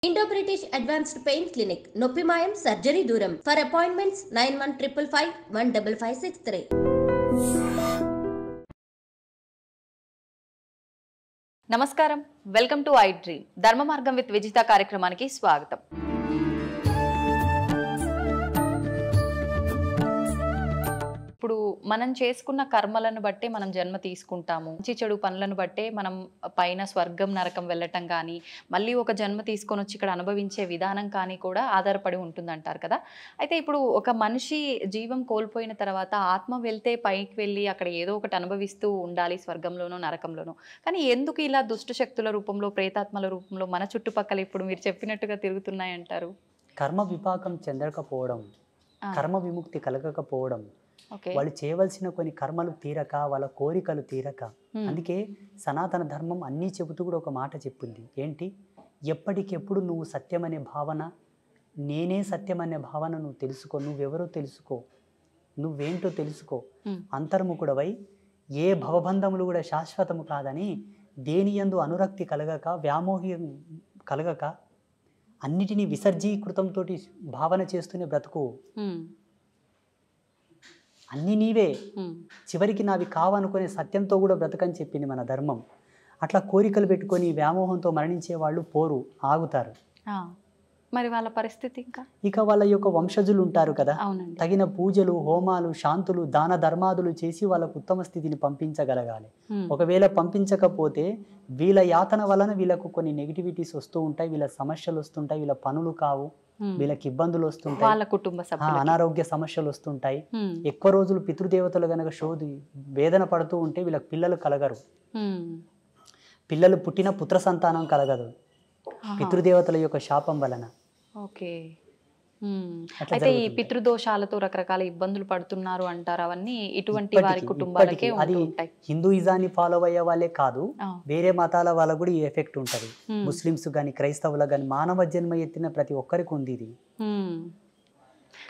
Indo British advanced pain clinic నొప్పిమాయం surgery దూరం for appointments 9155515563. నమస్కారం, వెల్కమ్ టు ఐ డ్రీమ్ ధర్మ మార్గం విత్ విజిత కార్యక్రమానికి స్వాగతం. ఇప్పుడు మనం చేసుకున్న కర్మలను బట్టే మనం జన్మ తీసుకుంటాము. మంచి చెడు పనులను బట్టే మనం పైన స్వర్గం నరకం వెళ్ళటం కానీ, మళ్ళీ ఒక జన్మ తీసుకొని వచ్చి ఇక్కడ అనుభవించే విధానం కానీ కూడా ఆధారపడి ఉంటుందంటారు కదా. అయితే ఇప్పుడు ఒక మనిషి జీవం కోల్పోయిన తర్వాత ఆత్మ వెళ్తే పైకి వెళ్ళి అక్కడ ఏదో ఒకటి అనుభవిస్తూ ఉండాలి, స్వర్గంలోనో నరకంలోనో. కానీ ఎందుకు ఇలా దుష్ట శక్తుల రూపంలో, ప్రేతాత్మల రూపంలో మన చుట్టుపక్కల ఇప్పుడు మీరు చెప్పినట్టుగా తిరుగుతున్నాయంటారు? కర్మ విపాకం చెందకపోవడం, కర్మ విముక్తి కలగకపోవడం, వాళ్ళు చేయవలసిన కొన్ని కర్మలు తీరక, వాళ్ళ కోరికలు తీరక. అందుకే సనాతన ధర్మం అన్నీ చెబుతూ కూడా ఒక మాట చెప్పింది. ఏంటి? ఎప్పటికెప్పుడు నువ్వు సత్యమనే భావన, నేనే సత్యమనే భావన నువ్వు తెలుసుకో. నువ్వెవరో తెలుసుకో, నువ్వేంటో తెలుసుకో. అంతర్ముఖుడవై ఏ భవబంధములు కూడా శాశ్వతము కాదని, దేని యందు అనురక్తి కలగక, వ్యామోహం కలగక, అన్నిటినీ విసర్జీకృతంతో భావన చేస్తూనే బ్రతుకు. అన్నీ నీవే, చివరికి నావి కావనుకునే సత్యంతో కూడా బ్రతకని చెప్పింది మన ధర్మం. అట్లా కోరికలు పెట్టుకొని వ్యామోహంతో మరణించే వాళ్ళు పోరు, ఆగుతారు. మరి వాళ్ళ పరిస్థితి ఇక వాళ్ళ యొక్క వంశజులు ఉంటారు కదా, తగిన పూజలు, హోమాలు, శాంతులు, దాన ధర్మాదులు చేసి వాళ్ళకు ఉత్తమ స్థితిని పంపించగలగాలి. ఒకవేళ పంపించకపోతే వీళ్ళ యాతన వలన వీళ్ళకు కొన్ని నెగిటివిటీస్ వస్తూ ఉంటాయి, వీళ్ళ సమస్యలు వస్తుంటాయి, వీళ్ళ పనులు కావు, వీళ్ళకి ఇబ్బందులు వస్తుంటాయి, వాళ్ళ కుటుంబ సభ్యులు అనారోగ్య సమస్యలు వస్తుంటాయి. ఎక్కువ రోజులు పితృదేవతలు గనక శోధి వేదన పడుతూ ఉంటే వీళ్ళకి పిల్లలు కలగరు. పిల్లలు పుట్టిన పుత్ర సంతానం కలగదు పితృదేవతల యొక్క శాపం వలన. ఓకే. అయితే ఈ పితృదోషాలతో రకరకాల ఇబ్బందులు పడుతున్నారు అంటారు. అవన్నీ ఇటువంటి వారి కుటుంబాలకే ఉంటాయి. హిందూయిజాన్ని ఫాలో అయ్యే వాళ్ళే కాదు, వేరే మతాల వాళ్ళకు కూడా ఈ ఎఫెక్ట్ ఉంటది. ముస్లిమ్స్ గాని, క్రైస్తవులకు గాని, మానవ జన్మ ఎత్తిన ప్రతి ఒక్కరికి ఉంది ఇది.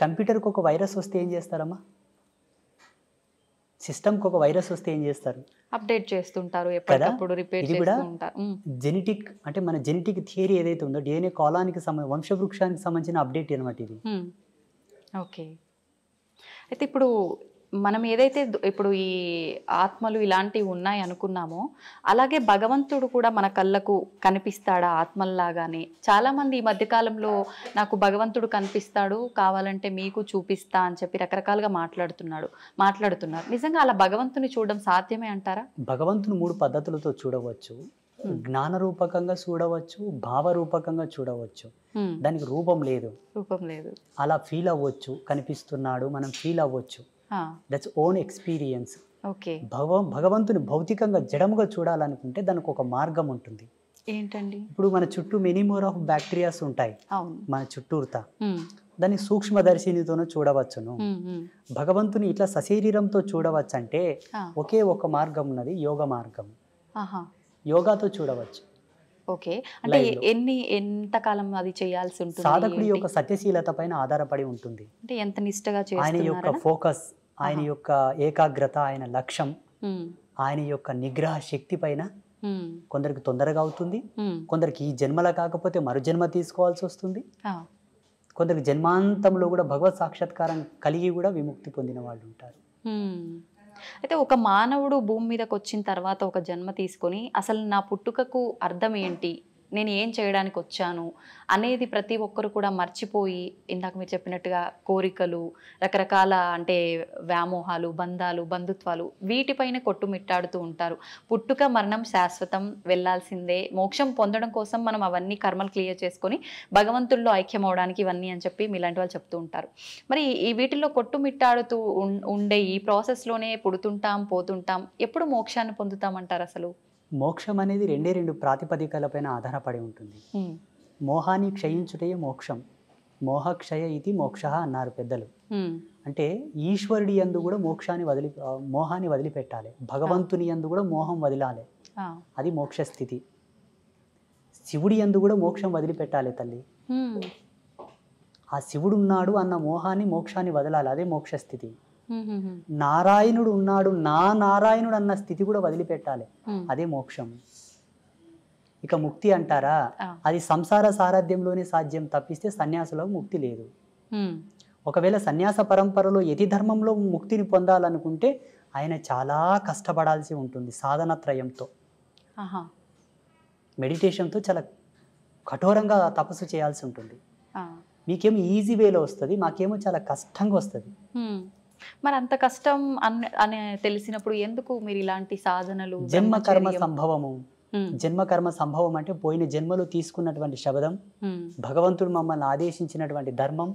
కంప్యూటర్కి ఒక వైరస్ వస్తే ఏం చేస్తారమ్మా? సిస్టమ్కి ఒక వైరస్ వస్తే ఏం చేస్తారు? అప్డేట్ చేస్తుంటారు, ఎప్పటికప్పుడు రిపేర్ చేస్తూ ఉంటారు. జెనెటిక్ అంటే మన జెనెటిక్ థియరీ ఏదైతే ఉందో, డిఎన్ఏ కాలానికి వంశవృక్షానికి సంబంధించిన అప్డేట్ అనమాట ఇది. ఓకే. అయితే ఇప్పుడు మనం ఏదైతే ఇప్పుడు ఈ ఆత్మలు ఇలాంటివి ఉన్నాయి అనుకున్నామో, అలాగే భగవంతుడు కూడా మన కళ్ళకు కనిపిస్తాడా ఆత్మల్లాగానే? చాలామంది ఈ మధ్యకాలంలో నాకు భగవంతుడు కనిపిస్తాడు, కావాలంటే మీకు చూపిస్తా అని చెప్పి రకరకాలుగా మాట్లాడుతున్నారు. నిజంగా అలా భగవంతుని చూడడం సాధ్యమే అంటారా? భగవంతుని 3 పద్ధతులతో చూడవచ్చు. జ్ఞాన రూపకంగా చూడవచ్చు, భావ రూపకంగా చూడవచ్చు. దానికి రూపం లేదు. అలా ఫీల్ అవ్వచ్చు, కనిపిస్తున్నాడు, మనం ఫీల్ అవ్వచ్చు. That's own experience. భగవంతుని భౌతికంగా జడముగా చూడాలనుకుంటే దానికి ఒక మార్గం ఉంటుంది. ఏంటండి? ఇప్పుడు మన చుట్టూ మెనీ మోర్ ఆఫ్ బ్యాక్టీరియాస్ ఉంటాయి మన చుట్టూరుతా. దాన్ని సూక్ష్మదర్శినితోనూ చూడవచ్చును. భగవంతుని ఇట్లా సశరీరంతో చూడవచ్చు అంటే ఒకే ఒక మార్గం ఉన్నది, యోగ మార్గం. యోగాతో చూడవచ్చు. ఓకే. అంటే ఎంతకాలం అది చేయాల్సి ఉంటుంది? సాధకుడి యొక్క సత్యశీలత పైన ఆధారపడి ఉంటుంది. అంటే ఎంత నిష్టగా ఆయన యొక్క ఫోకస్, ఆయన యొక్క ఏకాగ్రత, ఆయన లక్ష్యం, ఆయన యొక్క నిగ్రహ శక్తి పైన. కొందరికి తొందరగా అవుతుంది, కొందరికి ఈ జన్మల కాకపోతే మరు జన్మ తీసుకోవాల్సి వస్తుంది, కొందరికి జన్మాంతంలో కూడా భగవత్ సాక్షాత్కారం కలిగి కూడా విముక్తి పొందిన వాళ్ళు ఉంటారు. అయితే ఒక మానవుడు భూమి మీదకి వచ్చిన తర్వాత ఒక జన్మ తీసుకొని అసలు నా పుట్టుకకు అర్థం ఏంటి, నేను ఏం చేయడానికి వచ్చాను అనేది ప్రతి ఒక్కరు కూడా మర్చిపోయి, ఇందాక మీరు చెప్పినట్టుగా కోరికలు, రకరకాల అంటే వ్యామోహాలు, బంధాలు, బంధుత్వాలు, వీటిపైన కొట్టుమిట్టాడుతూ ఉంటారు. పుట్టుక మరణం శాశ్వతం, వెళ్ళాల్సిందే, మోక్షం పొందడం కోసం మనం అవన్నీ కర్మలు క్లియర్ చేసుకొని భగవంతుల్లో ఐక్యం అవడానికి ఇవన్నీ అని చెప్పి మీలాంటి వాళ్ళు చెప్తూ ఉంటారు. మరి ఈ వీటిల్లో కొట్టుమిట్టాడుతూ ఉండే ఈ ప్రాసెస్లోనే పుడుతుంటాం, పోతుంటాం, ఎప్పుడు మోక్షాన్ని పొందుతామంటారు? అసలు మోక్షం అనేది 2 ప్రాతిపదికలపైన ఆధారపడి ఉంటుంది. మోహాన్ని క్షయించుటే మోక్షం, మోహక్షయ ఇది మోక్ష అన్నారు పెద్దలు. అంటే ఈశ్వరుడి యందు కూడా మోహాన్ని వదిలిపెట్టాలి, భగవంతుని యందు కూడా మోహం వదిలాలి, అది మోక్ష స్థితి. శివుడి యందు కూడా మోక్షం వదిలిపెట్టాలి తల్లి. ఆ శివుడు ఉన్నాడు అన్న మోహాన్ని, మోక్షాన్ని వదలాలి, అదే మోక్ష స్థితి. నారాయణుడు ఉన్నాడు, నా నారాయణుడు అన్న స్థితి కూడా వదిలిపెట్టాలి, అదే మోక్షం. ఇక ముక్తి అంటారా, అది సంసార సారథ్యంలోనే సాధ్యం తప్పిస్తే సన్యాసులకు ముక్తి లేదు. ఒకవేళ సన్యాస పరంపరలో యతి ధర్మంలో ముక్తిని పొందాలనుకుంటే ఆయన చాలా కష్టపడాల్సి ఉంటుంది. సాధనత్రయంతో, మెడిటేషన్తో చాలా కఠోరంగా తపస్సు చేయాల్సి ఉంటుంది. మీకేమో ఈజీ వేలో వస్తుంది, మాకేమో చాలా కష్టంగా వస్తుంది. మరి అంత కష్టం అని తెలిసినప్పుడు ఎందుకు మీరు ఇలాంటి సాధనలు? జన్మకర్మ సంభవము. జన్మకర్మ సంభవం అంటే పోయిన జన్మలో తీసుకున్నటువంటి శబదం, భగవంతుడు మమ్మల్ని ఆదేశించినటువంటి ధర్మం,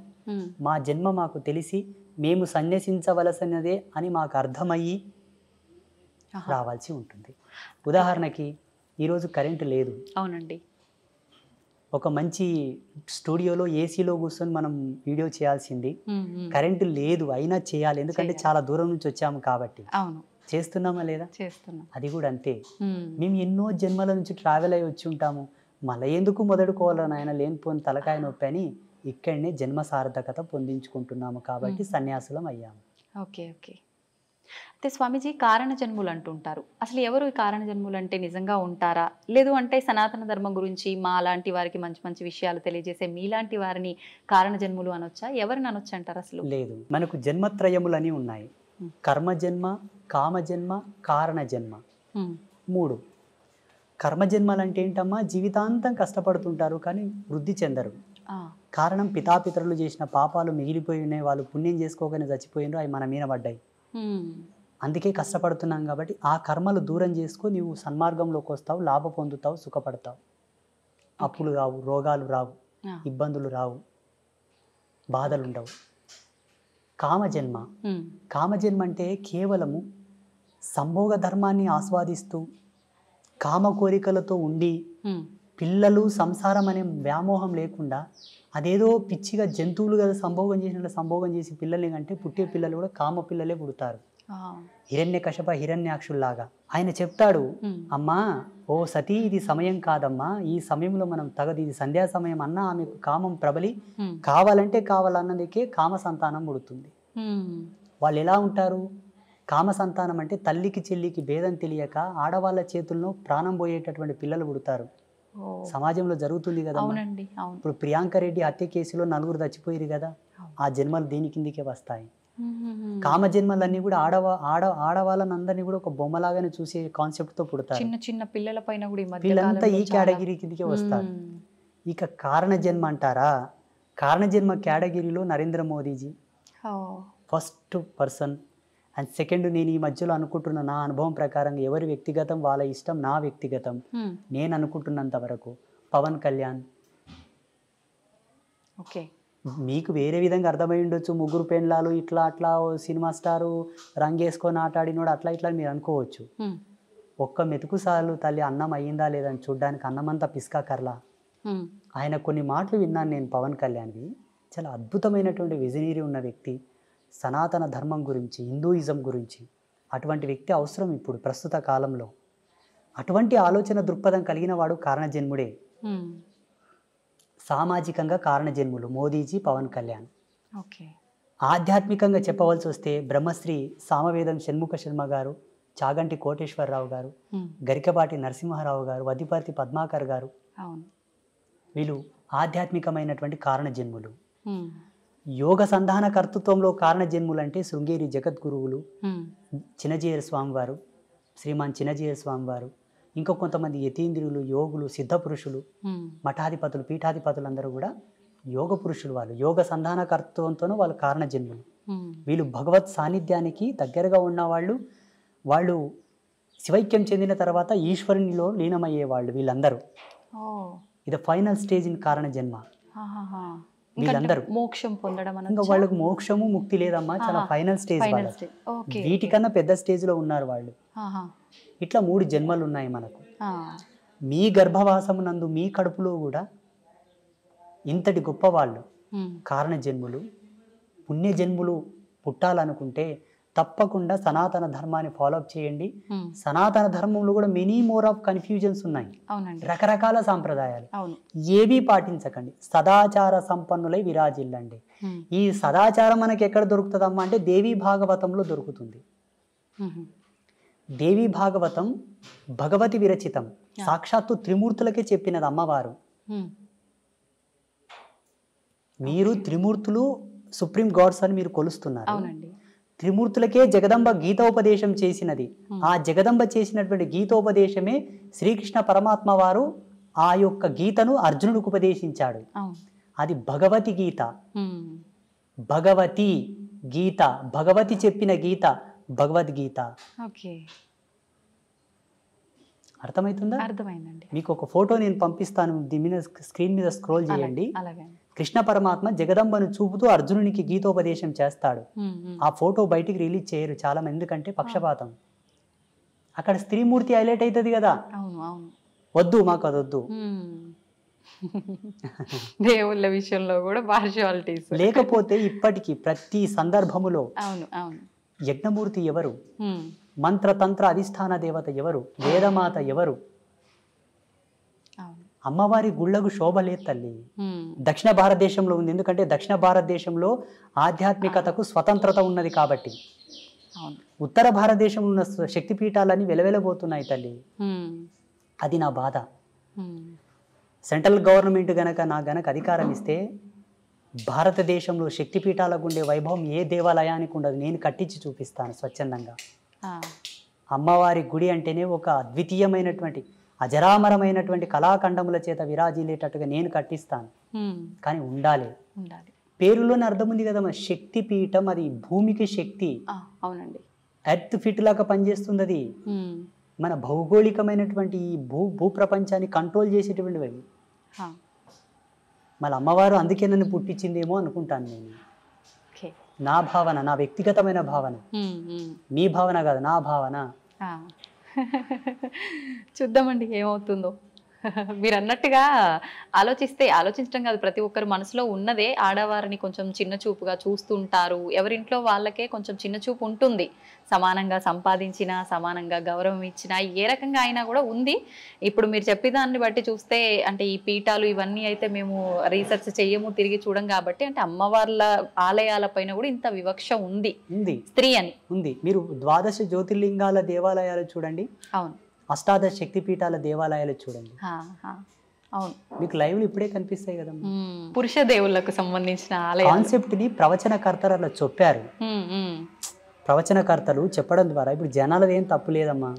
మా జన్మ మాకు తెలిసి మేము సన్యసించవలసినదే అని మాకు అర్థమయ్యి రావాల్సి ఉంటుంది. ఉదాహరణకి ఈరోజు కరెంటు లేదు. అవునండి. ఒక మంచి స్టూడియోలో ఏసీలో కూర్చొని మనం వీడియో చేయాల్సింది, కరెంటు లేదు అయినా చేయాలి, ఎందుకంటే చాలా దూరం నుంచి వచ్చాము కాబట్టి. అవును, చేస్తున్నామా లేదా? చేస్తున్నాం. అది కూడా అంతే. మేము ఎన్నో జన్మల నుంచి ట్రావెల్ అయ్యి వచ్చి ఉంటాము, మళ్ళీ ఎందుకు మొదలుకోవాలని ఆయన లేనిపోని తలకాయ నొప్పి అని ఇక్కడనే జన్మ సార్థకత పొందించుకుంటున్నాము కాబట్టి సన్యాసులం అయ్యాము. Okay okay. అయితే స్వామీజీ, కారణ జన్ములు అంటుంటారు. అసలు ఎవరు ఈ కారణ జన్ములు అంటే నిజంగా ఉంటారా? లేదు అంటే సనాతన ధర్మం గురించి మా లాంటి వారికి మంచి మంచి విషయాలు తెలియజేసే మీలాంటి వారిని కారణ జన్ములు అనొచ్చా? ఎవరిని అనొచ్చు అంటారు? అసలు లేదు, మనకు జన్మత్రయములని ఉన్నాయి. కర్మజన్మ, కామజన్మ, కారణ జన్మ, 3. కర్మజన్మలు అంటే ఏంటమ్మా? జీవితాంతం కష్టపడుతుంటారు కానీ వృద్ధి చెందరు. కారణం పితాపితరులు చేసిన పాపాలు మిగిలిపోయి ఉన్నాయి, వాళ్ళు పుణ్యం చేసుకోగానే చచ్చిపోయినారు, అవి మన మీద పడ్డాయి. అందుకే కష్టపడుతున్నాం కాబట్టి ఆ కర్మలు దూరం చేసుకో, నీవు సన్మార్గంలోకి వస్తావు, లాభ పొందుతావు, సుఖపడతావు. అప్పులు రావు, రోగాలు రావు, ఇబ్బందులు రావు, బాధలు ఉండవు. కామజన్మ. కామజన్మ అంటే కేవలము సంభోగ ధర్మాన్ని ఆస్వాదిస్తూ కామ కోరికలతో ఉండి పిల్లలు సంసారం అనే వ్యామోహం లేకుండా అదేదో పిచ్చిగా జంతువులు కదా సంభోగం చేసినట్లు సంభోగం చేసి పిల్లల్ని కంటే పుట్టే పిల్లలు కూడా కామ పిల్లలే పుడతారు. హిరణ్యకశప హిరణ్యాక్షుల్లాగా. ఆయన చెప్తాడు, అమ్మా ఓ సతీ, ఇది సమయం కాదమ్మా, ఈ సమయంలో మనం తగదు, ఇది సంధ్యా సమయం అన్నా ఆమెకు కామం ప్రబలి కావాలంటే కావాలన్నదికే కామ సంతానం పుడుతుంది. వాళ్ళు ఎలా ఉంటారు? కామ సంతానం అంటే తల్లికి చెల్లికి భేదం తెలియక ఆడవాళ్ళ చేతుల్లో ప్రాణం పోయేటటువంటి పిల్లలు పుడతారు. సమాజంలో జరుగుతుంది కదా. ఇప్పుడు ప్రియాంక రెడ్డి హత్య కేసులో 4 చచ్చిపోయారు కదా, ఆ జన్మలు దీని కిందికే వస్తాయి. కామ జన్మలన్నీ కూడా ఆడవాళ్ళని అందరినీ కూడా ఒక బొమ్మలాగానే చూసే కాన్సెప్ట్ తో పుడతారు. చిన్న చిన్న పిల్లల పైన కూడా వీళ్ళంతా ఈ కేటగిరీ కిందికే వస్తారు. ఇక కారణ జన్మ అంటారా? కారణ జన్మ కేటగిరీలో Narendra Modiji first person. And second, నేను ఈ మధ్యలో అనుకుంటున్న నా అనుభవం ప్రకారం ఎవరి వ్యక్తిగతం వాళ్ళ ఇష్టం, నా వ్యక్తిగతం నేను అనుకుంటున్నంత వరకు పవన్ కళ్యాణ్. ఓకే, మీకు వేరే విధంగా అర్థమై ఉండొచ్చు, 3 పెండ్లాలు ఇట్లా అట్లా సినిమా స్టారు రంగేసుకొని ఆటాడినోడు అట్లా ఇట్లా మీరు అనుకోవచ్చు. ఒక్క మెతుకు సార్లు తల్లి అన్నం అయ్యిందా లేదని చూడ్డానికి అన్నమంతా పిస్కా కర్లా. ఆయన కొన్ని మాటలు విన్నాను నేను పవన్ కళ్యాణ్వి, చాలా అద్భుతమైనటువంటి విజనరీ ఉన్న వ్యక్తి, సనాతన ధర్మం గురించి, హిందూయిజం గురించి. అటువంటి వ్యక్తి అవసరం ఇప్పుడు ప్రస్తుత కాలంలో. అటువంటి ఆలోచన దృక్పథం కలిగిన వాడు కారణజన్ముడే. సామాజికంగా కారణజన్ములు మోదీజీ, పవన్ కళ్యాణ్. ఆధ్యాత్మికంగా చెప్పవలసి వస్తే బ్రహ్మశ్రీ సామవేదం షణ్ముఖ శర్మ గారు, చాగంటి కోటేశ్వరరావు గారు, గరికపాటి నరసింహారావు గారు, వదిపర్తి పద్మాకర్ గారు, వీళ్ళు ఆధ్యాత్మికమైనటువంటి కారణజన్ములు. యోగ సంధాన కర్తృత్వంలో కారణజన్ములు అంటే శృంగేరి జగద్గురువులు, చిన్నజీయర్ స్వామి వారు, శ్రీమాన్ చిన్నజీయర్ స్వామి వారు, ఇంకా కొంతమంది యతీంద్రులు, యోగులు, సిద్ధ పురుషులు, మఠాధిపతులు, పీఠాధిపతులు అందరూ కూడా యోగ పురుషులు. వాళ్ళు యోగ సంధాన కర్తృత్వంతోనూ వాళ్ళు కారణజన్ములు. వీళ్ళు భగవత్ సాన్నిధ్యానికి దగ్గరగా ఉన్నవాళ్ళు. వాళ్ళు శివైక్యం చెందిన తర్వాత ఈశ్వరునిలో లీనమయ్యేవాళ్ళు వీళ్ళందరూ. ఇది ఫైనల్ స్టేజ్ ఇన్ కారణ జన్మ. వీళ్ళందరూ మోక్షం పొందడం, ఇంకా వాళ్ళకు మోక్షము ముక్తి లేదమ్మా, చాలా ఫైనల్ స్టేజ్. వీటికన్నా పెద్ద స్టేజ్ లో ఉన్నారు వాళ్ళు. ఇట్లా 3 జన్మలు ఉన్నాయి మనకు. మీ గర్భవాసమునందు మీ కడుపులో కూడా ఇంతటి గొప్ప వాళ్ళు కారణ జన్ములు, పుణ్య జన్ములు పుట్టాలనుకుంటే తప్పకుండా సనాతన ధర్మాన్ని ఫాలోఅప్ చేయండి. సనాతన ధర్మంలో కూడా మెనీ మోర్ ఆఫ్ కన్ఫ్యూజన్స్ ఉన్నాయి, రకరకాల సాంప్రదాయాలు. ఏవి పాటించకండి, సదాచార సంపన్నులై విరాజిల్లండి. ఈ సదాచారం మనకి ఎక్కడ దొరుకుతుందమ్మా అంటే దేవీ భాగవతంలో దొరుకుతుంది. దేవి భాగవతం భగవతి విరచితం, సాక్షాత్తు త్రిమూర్తులకే చెప్పినది అమ్మవారు. మీరు త్రిమూర్తులు సుప్రీం గాడ్స్ అని మీరు కొలుస్తున్నారు. అవునండి. త్రిమూర్తులకే జగదంబ గీతోపదేశం చేసినది. ఆ జగదంబ చేసినటువంటి గీతోపదేశమే శ్రీకృష్ణ పరమాత్మ వారు ఆ యొక్క గీతను అర్జునుడికి ఉపదేశించాడు. అది భగవతి గీత. భగవతి గీత, భగవతి చెప్పిన గీత భగవద్గీత. అర్థమవుతుందా? అర్థమైందండి. మీకు ఒక ఫోటో నేను పంపిస్తాను, దీని మీద స్క్రీన్ మీద స్క్రోల్ చేయండి. కృష్ణ పరమాత్మ జగదంబను చూపుతూ అర్జునునికి గీతోపదేశం చేస్తాడు. ఆ ఫోటో బయటికి రిలీజ్ చేయరు చాలా మంది, ఎందుకంటే పక్షపాతం. అక్కడ స్త్రీమూర్తి హైలైట్ అవుతుంది కదా. వద్దు, మాకు అది వద్దు. దేవుళ్ళ విషయంలో కూడా పార్షియాలిటీస్. లేకపోతే ఇప్పటికీ ప్రతి సందర్భములో యజ్ఞమూర్తి ఎవరు, మంత్రతంత్ర అధిష్టాన దేవత ఎవరు, వేదమాత ఎవరు? అమ్మవారి గుళ్ళకు శోభ లేదు తల్లి. దక్షిణ భారతదేశంలో ఉంది, ఎందుకంటే దక్షిణ భారతదేశంలో ఆధ్యాత్మికతకు స్వతంత్రత ఉన్నది కాబట్టి. ఉత్తర భారతదేశంలో ఉన్న శక్తిపీఠాలన్నీ వెలవెలబోతున్నాయి తల్లి. అది నా బాధ. సెంట్రల్ గవర్నమెంట్ నాకు అధికారం ఇస్తే భారతదేశంలో శక్తిపీఠాలకు ఉండే వైభవం ఏ దేవాలయానికి ఉండదు. నేను కట్టించి చూపిస్తాను స్వచ్ఛందంగా. అమ్మవారి గుడి అంటేనే ఒక అద్వితీయమైనటువంటి అజరామరమైనటువంటి కళాఖండముల చేత విరాజిల్లేటట్టుగా నేను కట్టిస్తాను. కానీ ఉండాలి. పేరులోనే అర్థం ఉంది కదా, మన శక్తి పీఠం, అది భూమికి శక్తి. అవునండి. ఎర్త్ ఫిట్ లాగా పనిచేస్తుంది అది. మన భౌగోళికమైనటువంటి ఈ భూప్రపంచాన్ని కంట్రోల్ చేసేటువంటివి. మళ్ళీ అమ్మవారు అందుకే నన్ను పుట్టించిందేమో అనుకుంటాను నేను. నా భావన, నా వ్యక్తిగతమైన భావన, మీ భావన కాదు, నా భావన. చూద్దామండి ఏమవుతుందో. మీరు అన్నట్టుగా ఆలోచించడం కాదు, ప్రతి ఒక్కరు మనసులో ఉన్నదే. ఆడవారిని కొంచెం చిన్న చూపుగా చూస్తుంటారు. ఎవరింట్లో వాళ్ళకే కొంచెం చిన్న చూపు ఉంటుంది. సమానంగా సంపాదించినా, సమానంగా గౌరవం ఇచ్చినా, ఏ రకంగా అయినా కూడా ఉంది. ఇప్పుడు మీరు చెప్పేదాన్ని బట్టి చూస్తే, అంటే ఈ పీఠాలు ఇవన్నీ అయితే మేము రీసెర్చ్ చెయ్యము, తిరిగి చూడం కాబట్టి, అంటే అమ్మవార్ల ఆలయాల పైన కూడా ఇంత వివక్ష ఉంది స్త్రీ అని ఉంది. మీరు ద్వాదశ జ్యోతిర్లింగాల దేవాలయాలు చూడండి, అవును, అష్టాదశ శక్తిపీఠాల దేవాలయాలు చూడండి, అవును, మీకు లైవ్లు ఇప్పుడే కనిపిస్తాయి కదా. పురుష దేవుళ్ళకు సంబంధించిన కాన్సెప్ట్ ని ప్రవచనకర్తలు అలా చెప్పారు. ప్రవచనకర్తలు చెప్పడం ద్వారా ఇప్పుడు జనాలది ఏం తప్పు లేదమ్మా.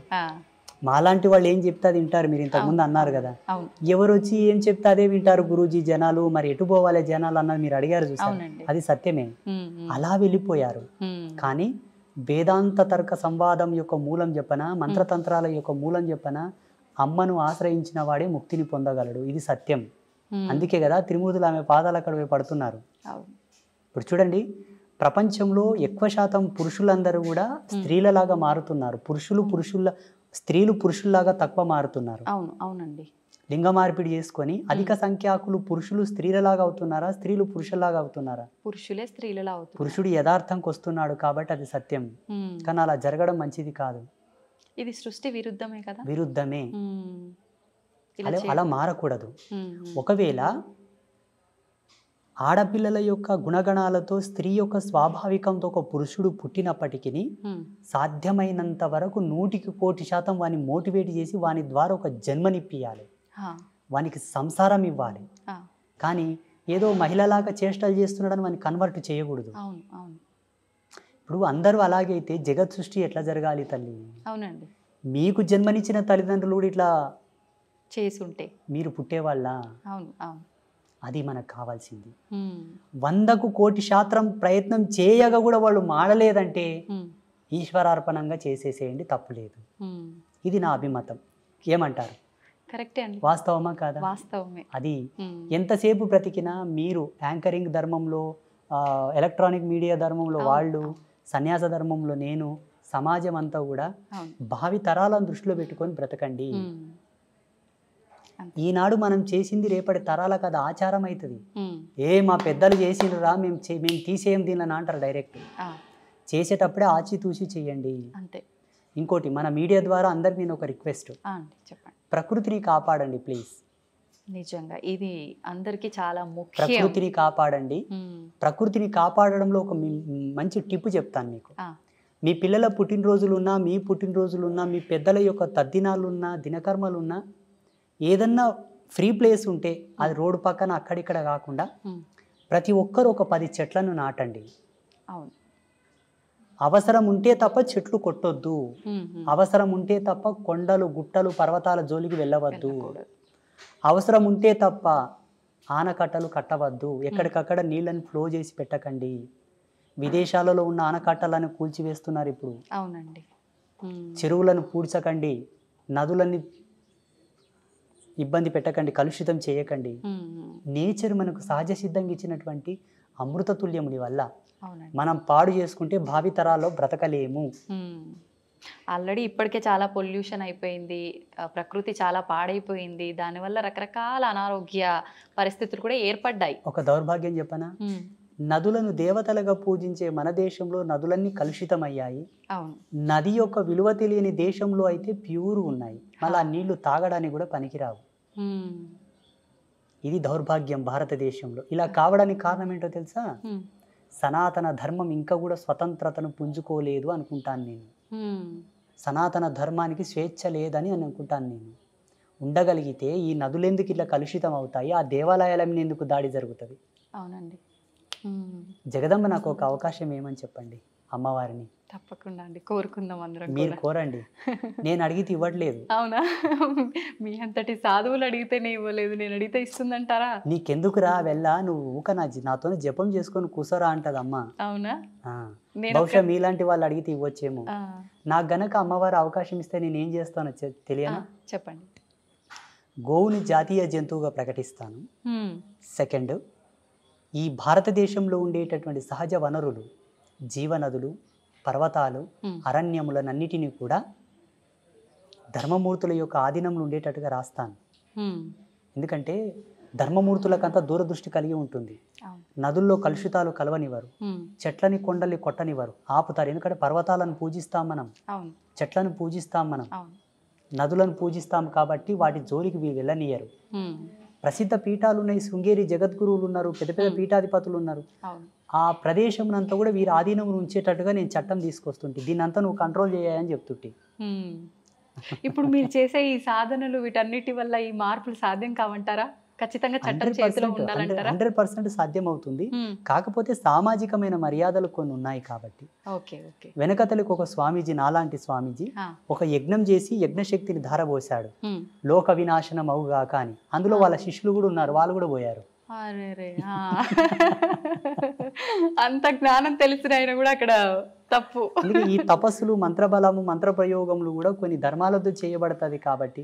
మాలాంటి వాళ్ళు ఏం చెప్తే అది వింటారు. మీరు ఇంతకుముందు అన్నారు కదా, ఎవరు వచ్చి ఏం చెప్తే అదే వింటారు గురూజీ జనాలు, మరి ఎటు పోవాలి జనాలు అన్నది మీరు అడిగారు చూసారు, అది సత్యమే. అలా వెళ్ళిపోయారు. కానీ వేదాంత తర్క సంవాదం యొక్క మూలం చెప్పన, మంత్రతంత్రాల యొక్క మూలం చెప్పన, అమ్మను ఆశ్రయించిన వాడే ముక్తిని పొందగలడు. ఇది సత్యం. అందుకే కదా త్రిమూర్తులు ఆమె పాదాల అక్కడ పడుతున్నారు. ఇప్పుడు చూడండి, ప్రపంచంలో ఎక్కువ శాతం పురుషులందరూ కూడా స్త్రీలలాగా మారుతున్నారు. స్త్రీలు పురుషుల్లాగా తక్కువ మారుతున్నారు. అవునండి. లింగ మార్పిడి చేసుకొని అధిక సంఖ్యాకులు పురుషులు స్త్రీలలాగా అవుతున్నారా, స్త్రీలు పురుషుల్లాగా అవుతున్నారా? పురుషులే స్త్రీలలా అవుతున్నారు. పురుషుడు యథార్థంకి వస్తున్నాడు కాబట్టి అది సత్యం. కానీ అలా జరగడం మంచిది కాదు. ఇది సృష్టి విరుద్ధమే కదా. విరుద్ధమే. అలా మారకూడదు. ఒకవేళ ఆడపిల్లల యొక్క గుణగణాలతో స్త్రీ యొక్క స్వాభావికంతో ఒక పురుషుడు పుట్టినప్పటికీ సాధ్యమైనంత వరకు 100% వాని మోటివేట్ చేసి వాని ద్వారా ఒక జన్మనిప్పియాలి, వానికి సంసారం ఇవ్వాలి. కానీ ఏదో మహిళలాగా చేష్టలు చేస్తున్నాడని వాని కన్వర్ట్ చేయకూడదు. ఇప్పుడు అందరూ అలాగైతే జగత్ సృష్టి ఎట్లా జరగాలి తల్లి? అవునండి. మీకు జన్మనిచ్చిన తల్లిదండ్రులు కూడా ఇట్లా చేసుంటే మీరు పుట్టేవాళ్ళ? అవును, అవును. అది మనకు కావాల్సింది. 100కు 1,000,000 ప్రయత్నం చేయగా కూడా వాళ్ళు మాడలేదంటే ఈశ్వరార్పణంగా చేసేసేయండి, తప్పులేదు. ఇది నా అభిమతం. ఏమంటారు? కరెక్టే అండి. వాస్తవమా కాదా? వాస్తవమే. అది ఎంతసేపు బ్రతికినా మీరు యాంకరింగ్ ధర్మంలో, ఎలక్ట్రానిక్ మీడియా ధర్మంలో వాళ్ళు, సన్యాస ధర్మంలో నేను, సమాజం అంతా కూడా భావి తరాలను దృష్టిలో పెట్టుకొని బ్రతకండి. ఈనాడు మనం చేసింది రేపటి తరాలకు అది ఆచారం అవుతుంది. మా పెద్దలు చేసిండ్రా మేము తీసేయం దీనిని అంటారు డైరెక్ట్. చేసేటప్పుడే ఆచితూచి చెయ్యండి. ఇంకోటి, మన మీడియా ద్వారా అందరికి నేను ఒక రిక్వెస్ట్, చెప్పండి. ప్రకృతిని కాపాడండి ప్లీజ్. నిజంగా ఇది అందరికీ చాలా ముఖ్యం. ప్రకృతిని కాపాడండి. ప్రకృతిని కాపాడడంలో ఒక మంచి టిప్ చెప్తాను మీకు. మీ పిల్లల పుట్టినరోజులున్నా, మీ పుట్టినరోజులున్నా, మీ పెద్దల యొక్క తద్దినాలున్నా, దినకర్మలున్నా, ఏదన్నా ఫ్రీ ప్లేస్ ఉంటే అది రోడ్డు పక్కన అక్కడిక్కడ కాకుండా ప్రతి ఒక్కరు ఒక 10 చెట్లను నాటండి. అవును. అవసరం ఉంటే తప్ప చెట్లు కొట్టొద్దు. అవసరం ఉంటే తప్ప కొండలు, గుట్టలు, పర్వతాల జోలికి వెళ్ళవద్దు. అవసరం ఉంటే తప్ప ఆనకట్టలు కట్టవద్దు. ఎక్కడికక్కడ నీళ్ళని ఫ్లో చేసి పెట్టకండి. విదేశాలలో ఉన్న ఆనకట్టలను కూల్చివేస్తున్నారు ఇప్పుడు. అవునండి. చెరువులను పూడ్చకండి, నదులని ఇబ్బంది పెట్టకండి, కలుషితం చేయకండి. నేచర్ మనకు సహజ సిద్ధంగా ఇచ్చినటువంటి అమృత తుల్యముని వల్ల మనం పాడు చేసుకుంటే భావితరాల్లో బ్రతకలేము. ఆల్రెడీ ఇప్పటికే చాలా పొల్యూషన్ అయిపోయింది, ప్రకృతి చాలా పాడైపోయింది, దానివల్ల రకరకాల అనారోగ్య పరిస్థితులు కూడా ఏర్పడ్డాయి. ఒక దౌర్భాగ్యం చెప్పనా, నదులను దేవతలుగా పూజించే మన దేశంలో నదులన్నీ కలుషితమయ్యాయి. నది యొక్క విలువ తెలియని దేశంలో అయితే ప్యూర్ ఉన్నాయి, మళ్ళీ ఆ నీళ్లు తాగడానికి కూడా పనికిరావు. ఇది దౌర్భాగ్యం భారతదేశంలో. ఇలా కావడానికి కారణం ఏంటో తెలుసా, సనాతన ధర్మం ఇంకా కూడా స్వతంత్రతను పుంజుకోలేదు అనుకుంటాను నేను. సనాతన ధర్మానికి స్వేచ్ఛ లేదని అనుకుంటాను నేను. ఉండగలిగితే ఈ నదులెందుకు ఇట్లా కలుషితం అవుతాయి, ఆ దేవాలయాల మీద ఎందుకు దాడి జరుగుతుంది? అవునండి. జగదంబ నాకు ఒక అవకాశం ఏమని చెప్పండి అమ్మవారిని. తప్పకుండా అండి, కోరుకుందాం అందరం. మీరు కోరండి, నేను అడిగితే ఇవ్వట్లేదు. అవునా? మీ అంతటి సాధువులు అడిగితేనే ఇవ్వలేదు, నేను అడిగితే ఇస్తుందంటారా? నీకెందుకురా వెళ్ళా, నువ్వు ఊక నాతో జపం చేసుకొని కూసరా అంటది అమ్మ. అవునా? బహుశా మీలాంటి వాళ్ళు అడిగితే ఇవ్వచ్చేమో. నాకు గనక అమ్మవారు అవకాశం ఇస్తే నేను ఏం చేస్తానో తెలియనా? చెప్పండి. గోవుని జాతీయ జంతువుగా ప్రకటిస్తాను. సెకండ్, ఈ భారతదేశంలో ఉండేటటువంటి సహజ వనరులు, జీవనదులు, పర్వతాలు, అరణ్యములనన్నిటినీ కూడా ధర్మమూర్తుల యొక్క ఆధీనంలో ఉండేటట్టుగా రాస్తాను. ఎందుకంటే ధర్మమూర్తులకంతా దూరదృష్టి కలిగి ఉంటుంది. నదుల్లో కలుషితాలు కలవనివ్వరు, చెట్లని కొండల్ని కొట్టనివ్వరు, ఆపుతారు. ఎందుకంటే పర్వతాలను పూజిస్తాం మనం, చెట్లను పూజిస్తాం మనం, నదులను పూజిస్తాం కాబట్టి వాటి జోలికి వెళ్ళనియరు. ప్రసిద్ధ పీఠాలు ఉన్నాయి, శృంగేరి జగద్గురువులు ఉన్నారు, పెద్ద పెద్ద పీఠాధిపతులు ఉన్నారు. ఆ ప్రదేశంనంతా కూడా వీరి ఆధీనంలో ఉంచేటట్టుగా నేను చట్టం తీసుకొస్తుంటే, దీన్ని అంతా నువ్వు కంట్రోల్ చేయాలని చెప్తుంటే. ఇప్పుడు మీరు చేసే ఈ సాధనలు వీటన్నిటి వల్ల ఈ మార్పులు సాధ్యం కావంటారా? ఖచ్చితంగా చట్టం చేతిలో ఉండాలంటారా? 100% సాధ్యం అవుతుంది. కాకపోతే సామాజికమైన మర్యాదలు కొన్ని ఉన్నాయి కాబట్టి. వెనకతలకు ఒక స్వామీజీ, నాలాంటి స్వామీజీ ఒక యజ్ఞం చేసి యజ్ఞశక్తిని ధారపోసాడు, లోక వినాశనం అవుగా కానీ. అందులో వాళ్ళ శిష్యులు కూడా ఉన్నారు, వాళ్ళు కూడా పోయారు. అంత జ్ఞానం తెలిసిన ఆయన కూడా అక్కడ తప్పు. ఈ తపస్సులు, మంత్రబలము, మంత్ర ప్రయోగములు కూడా కొన్ని ధర్మాలతో చేయబడతాది కాబట్టి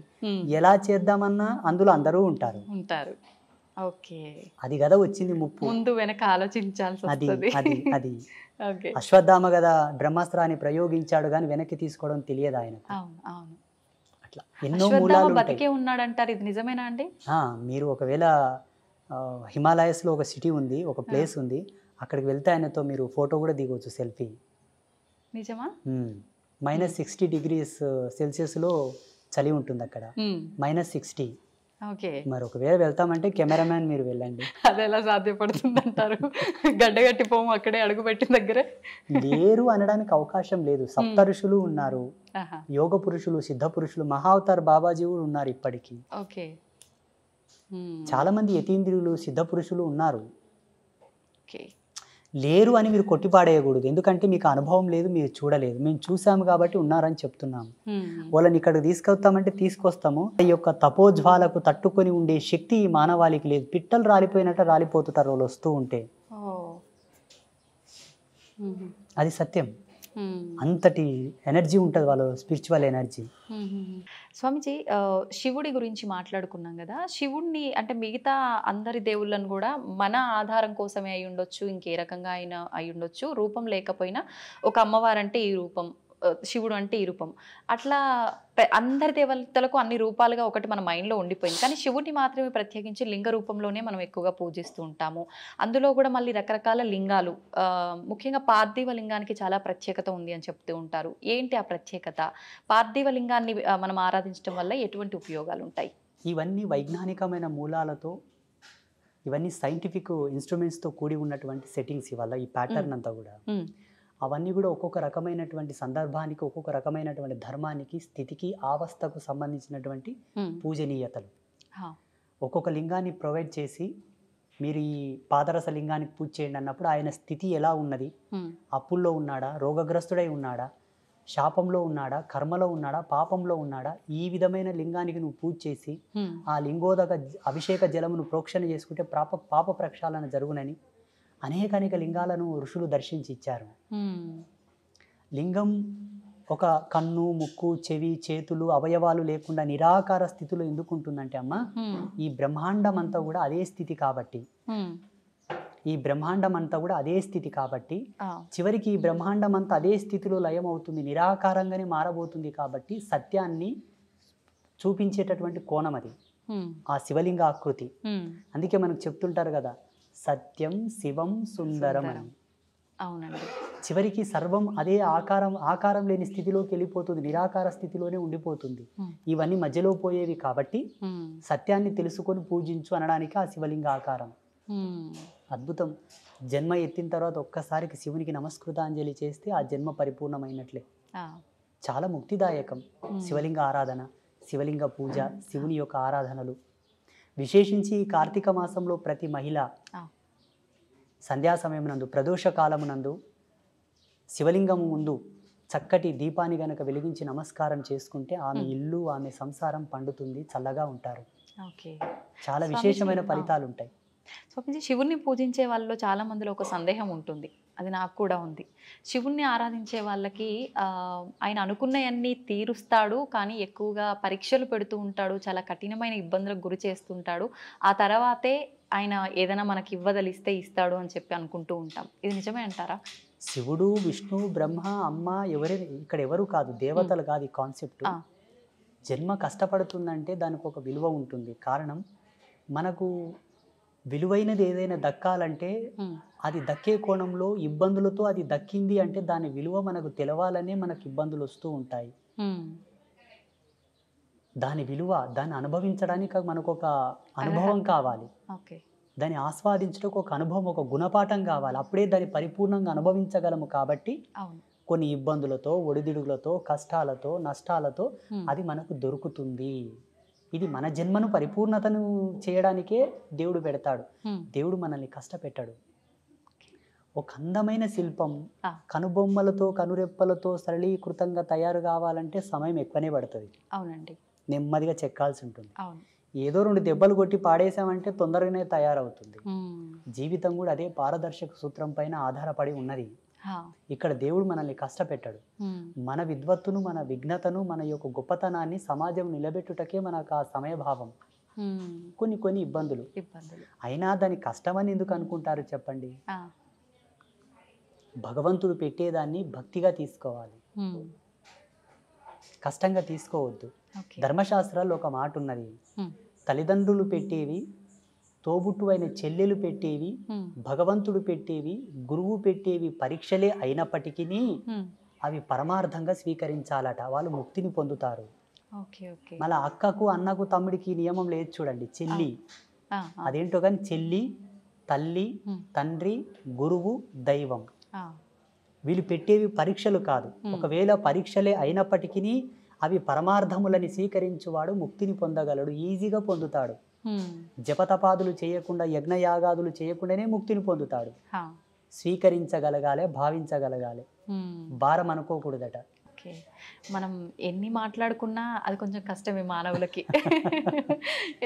ఎలా చేద్దామన్నా అందులో అందరూ ఉంటారు. అది కదా వచ్చింది ముప్పు. ముందు వెనక ఆలోచించాల్సి వస్తుంది. అది అశ్వత్థామ కదా బ్రహ్మాస్త్రాన్ని ప్రయోగించాడు కానీ వెనక్కి తీసుకోవడం తెలియదు ఆయనకు. అట్లా ఎన్నో మూలాలు బతికే ఉన్నాడంటారు, ఇది నిజమేనా అండి? మీరు ఒకవేళ హిమాలయస్లో ఒక సిటీ ఉంది, ఒక ప్లేస్ ఉంది, అక్కడికి వెళ్తే ఆయనతో మీరు ఫోటో కూడా దిగవచ్చు, సెల్ఫీ. నిజమా? -60 degrees సెల్సియస్లో చలి ఉంటుంది అక్కడ, -60. మరి ఒకవేళ వెళ్తామంటే కెమెరామ్యాన్ మీరు వెళ్ళండి. అది ఎలా సాధ్యపడుతుంది అంటారు? గడ్డగట్టిపోము అక్కడే అడుగు పెట్టిన దగ్గర లేరు అనడానికి అవకాశం లేదు. సప్త ఋషులు ఉన్నారు, యోగ పురుషులు, సిద్ధ పురుషులు, మహావతార్ బాబాజీ కూడా ఉన్నారు ఇప్పటికీ. చాలా మంది యతీంద్రియులు, సిద్ధ పురుషులు ఉన్నారు. లేరు అని మీరు కొట్టిపాడేయకూడదు, ఎందుకంటే మీకు అనుభవం లేదు, మీరు చూడలేదు. మేము చూసాము కాబట్టి ఉన్నారని చెప్తున్నాము. వాళ్ళని ఇక్కడికి తీసుకొస్తామంటే తీసుకొస్తాము. ఈ యొక్క తపోజ్వాలకు తట్టుకొని ఉండే శక్తి ఈ మానవాళికి లేదు. పిట్టలు రాలిపోయినట్టు రాలిపోతుంటారు వాళ్ళు వస్తూ ఉంటే. అది సత్యం. అంతటి ఎనర్జీ ఉంటుంది వాళ్ళ స్పిరిచువల్ ఎనర్జీ. స్వామిజీ, శివుడి గురించి మాట్లాడుకున్నాం కదా, శివుడిని అంటే మిగతా అందరి దేవుళ్ళను కూడా మన ఆధారం కోసమే అయి ఉండొచ్చు, ఇంకే రకంగా అయినా అయి ఉండొచ్చు, రూపం లేకపోయినా ఒక అమ్మవారంటే ఈ రూపం, శివుడు అంటే ఈ రూపం, అట్లా అందరి దేవతలకు అన్ని రూపాలుగా ఒకటి మన మైండ్లో ఉండిపోయింది. కానీ శివుడిని మాత్రమే ప్రత్యేకించి లింగ రూపంలోనే మనం ఎక్కువగా పూజిస్తూ ఉంటాము. అందులో కూడా మళ్ళీ రకరకాల లింగాలు, ముఖ్యంగా పార్థివ లింగానికి చాలా ప్రత్యేకత ఉంది అని చెప్తూ ఉంటారు. ఏంటి ఆ ప్రత్యేకత? పార్థివ లింగాన్ని మనం ఆరాధించడం వల్ల ఎటువంటి ఉపయోగాలు ఉంటాయి? ఇవన్నీ వైజ్ఞానికమైన మూలాలతో, ఇవన్నీ సైంటిఫిక్ ఇన్స్ట్రుమెంట్స్తో కూడి ఉన్నటువంటి సెట్టింగ్స్. ఇవాళ ఈ ప్యాటర్న్ అంతా కూడా అవన్నీ కూడా ఒక్కొక్క రకమైనటువంటి సందర్భానికి, ఒక్కొక్క రకమైనటువంటి ధర్మానికి, స్థితికి, అవస్థకు సంబంధించినటువంటి పూజనీయతలు. ఒక్కొక్క లింగాన్ని ప్రొవైడ్ చేసి మీరు ఈ పాదరస లింగానికి పూజ చేయండి అన్నప్పుడు ఆయన స్థితి ఎలా ఉన్నది, అప్పుల్లో ఉన్నాడా, రోగగ్రస్తుడై ఉన్నాడా, శాపంలో ఉన్నాడా, కర్మలో ఉన్నాడా, పాపంలో ఉన్నాడా, ఈ విధమైన లింగానికి నువ్వు పూజ చేసి ఆ లింగోదక అభిషేక జలమును ప్రోక్షణ చేసుకుంటే పాప ప్రక్షాళన జరుగునని అనేక లింగాలను ఋషులు దర్శించి ఇచ్చారు. లింగం ఒక కన్ను, ముక్కు, చెవి, చేతులు, అవయవాలు లేకుండా నిరాకార స్థితిలో ఎందుకు ఉంటుందంటే అమ్మ, ఈ బ్రహ్మాండం అంతా కూడా అదే స్థితి కాబట్టి, ఈ బ్రహ్మాండం అంతా కూడా అదే స్థితి కాబట్టి చివరికి ఈ బ్రహ్మాండం అంతా అదే స్థితిలో లయం అవుతుంది, నిరాకారంగానే మారబోతుంది. కాబట్టి సత్యాన్ని చూపించేటటువంటి కోణం అది ఆ శివలింగ ఆకృతి. అందుకే మనకు చెప్తుంటారు కదా, సత్యం శివం సుందరం అని. అవునండి. చివరికి సర్వం అదే ఆకారం లేని స్థితిలోకి వెళ్ళిపోతుంది, నిరాకార స్థితిలోనే ఉండిపోతుంది. ఇవన్నీ మధ్యలో పోయేవి కాబట్టి సత్యాన్ని తెలుసుకొని పూజించు అనడానికి ఆ శివలింగ ఆకారం. అద్భుతం. జన్మ ఎత్తిన తర్వాత ఒక్కసారికి శివునికి నమస్కృతాంజలి చేస్తే ఆ జన్మ పరిపూర్ణమైనట్లే. చాలా ముక్తిదాయకం శివలింగ ఆరాధన, శివలింగ పూజ, శివుని యొక్క ఆరాధనలు. విశేషించి ఈ కార్తీక మాసంలో ప్రతి మహిళ సంధ్యా సమయమునందు, ప్రదోష కాలమునందు శివలింగము ముందు చక్కటి దీపాన్ని గనక వెలిగించి నమస్కారం చేసుకుంటే ఆమె ఇల్లు, ఆమె సంసారం పండుతుంది, చల్లగా ఉంటారు. చాలా విశేషమైన ఫలితాలు ఉంటాయి. స్వామీజీ, శివుణ్ణి పూజించే వాళ్ళలో చాలా మందిలో ఒక సందేహం ఉంటుంది, అది నాకు కూడా ఉంది. శివుణ్ణి ఆరాధించే వాళ్ళకి ఆయన అనుకున్నవన్నీ తీరుస్తాడు, కానీ ఎక్కువగా పరీక్షలు పెడుతూ ఉంటాడు, చాలా కఠినమైన ఇబ్బందులకు గురి చేస్తుంటాడు, ఆ తర్వాతే ఆయన ఏదైనా మనకి ఇవ్వదలిస్తే ఇస్తాడు అని చెప్పి అనుకుంటూ ఉంటాం. ఇది నిజమే అంటారా? శివుడు, విష్ణు, బ్రహ్మ, అమ్మ ఇక్కడ ఎవరు కాదు, దేవతలు కాదు ఈ కాన్సెప్ట్. జన్మ కష్టపడుతుందంటే దానికి ఒక విలువ ఉంటుంది. కారణం, మనకు విలువైనది ఏదైనా దక్కాలంటే అది దక్కే కోణంలో ఇబ్బందులతో అది దక్కింది అంటే దాని విలువ మనకు తెలవాలనే మనకు ఇబ్బందులు వస్తూ ఉంటాయి. దాని విలువ, దాన్ని అనుభవించడానికి మనకు ఒక అనుభవం కావాలి, దాన్ని ఆస్వాదించడానికి ఒక అనుభవం, ఒక గుణపాఠం కావాలి. అప్పుడే దాన్ని పరిపూర్ణంగా అనుభవించగలము. కాబట్టి కొన్ని ఇబ్బందులతో, ఒడిదుడుగులతో, కష్టాలతో, నష్టాలతో అది మనకు దొరుకుతుంది. ఇది మన జన్మను పరిపూర్ణతను చేయడానికే దేవుడు పెడతాడు. దేవుడు మనల్ని కష్టపెట్టాడు. ఒక అందమైన శిల్పం కనుబొమ్మలతో, కనురెప్పలతో సరళీకృతంగా తయారు కావాలంటే సమయం ఎక్కువనే పడుతుంది. అవునండి. నెమ్మదిగా చెక్కాల్సి ఉంటుంది. ఏదో 2 దెబ్బలు కొట్టి పాడేసామంటే తొందరగానే తయారవుతుంది. జీవితం కూడా అదే పారదర్శక సూత్రం పైన ఆధారపడి ఉన్నది. ఇక్కడ దేవుడు మనల్ని కష్టపెట్టాడు. మన విద్వత్తును, మన విఘ్నతను, మన యొక్క గొప్పతనాన్ని సమాజం నిలబెట్టుటకే మనకు ఆ సమయభావం. కొన్ని ఇబ్బందులు అయినా దాని కష్టమని ఎందుకు అనుకుంటారు చెప్పండి? భగవంతుడు పెట్టేదాన్ని భక్తిగా తీసుకోవాలి, కష్టంగా తీసుకోవద్దు. ధర్మశాస్త్రాల్లో ఒక మాట ఉన్నది, తల్లిదండ్రులు పెట్టేవి, తోబుట్టువైన చెల్లెలు పెట్టేవి, భగవంతుడు పెట్టేవి, గురువు పెట్టేవి పరీక్షలే అయినప్పటికీ అవి పరమార్థంగా స్వీకరించాలట, వాళ్ళు ముక్తిని పొందుతారు. మళ్ళీ అక్కకు, అన్నకు, తమ్ముడికి నియమం లేదు చూడండి, చెల్లి అదేంటో కానీ చెల్లి, తల్లి, తండ్రి, గురువు, దైవం, వీళ్ళు పెట్టేవి పరీక్షలు కాదు. ఒకవేళ పరీక్షలే అయినప్పటికీ అవి పరమార్థములని స్వీకరించువాడు ముక్తిని పొందగలడు, ఈజీగా పొందుతాడు. జపతపాదులు చేయకుండా, యజ్ఞయాగాదులు చేయకుండానే ముక్తిని పొందుతాడు. స్వీకరించగలగాలి, భావించగలగాలి, భారం అనుకోకూడదట. మనం ఎన్ని మాట్లాడుకున్నా అది కొంచెం కష్టమే మానవులకి.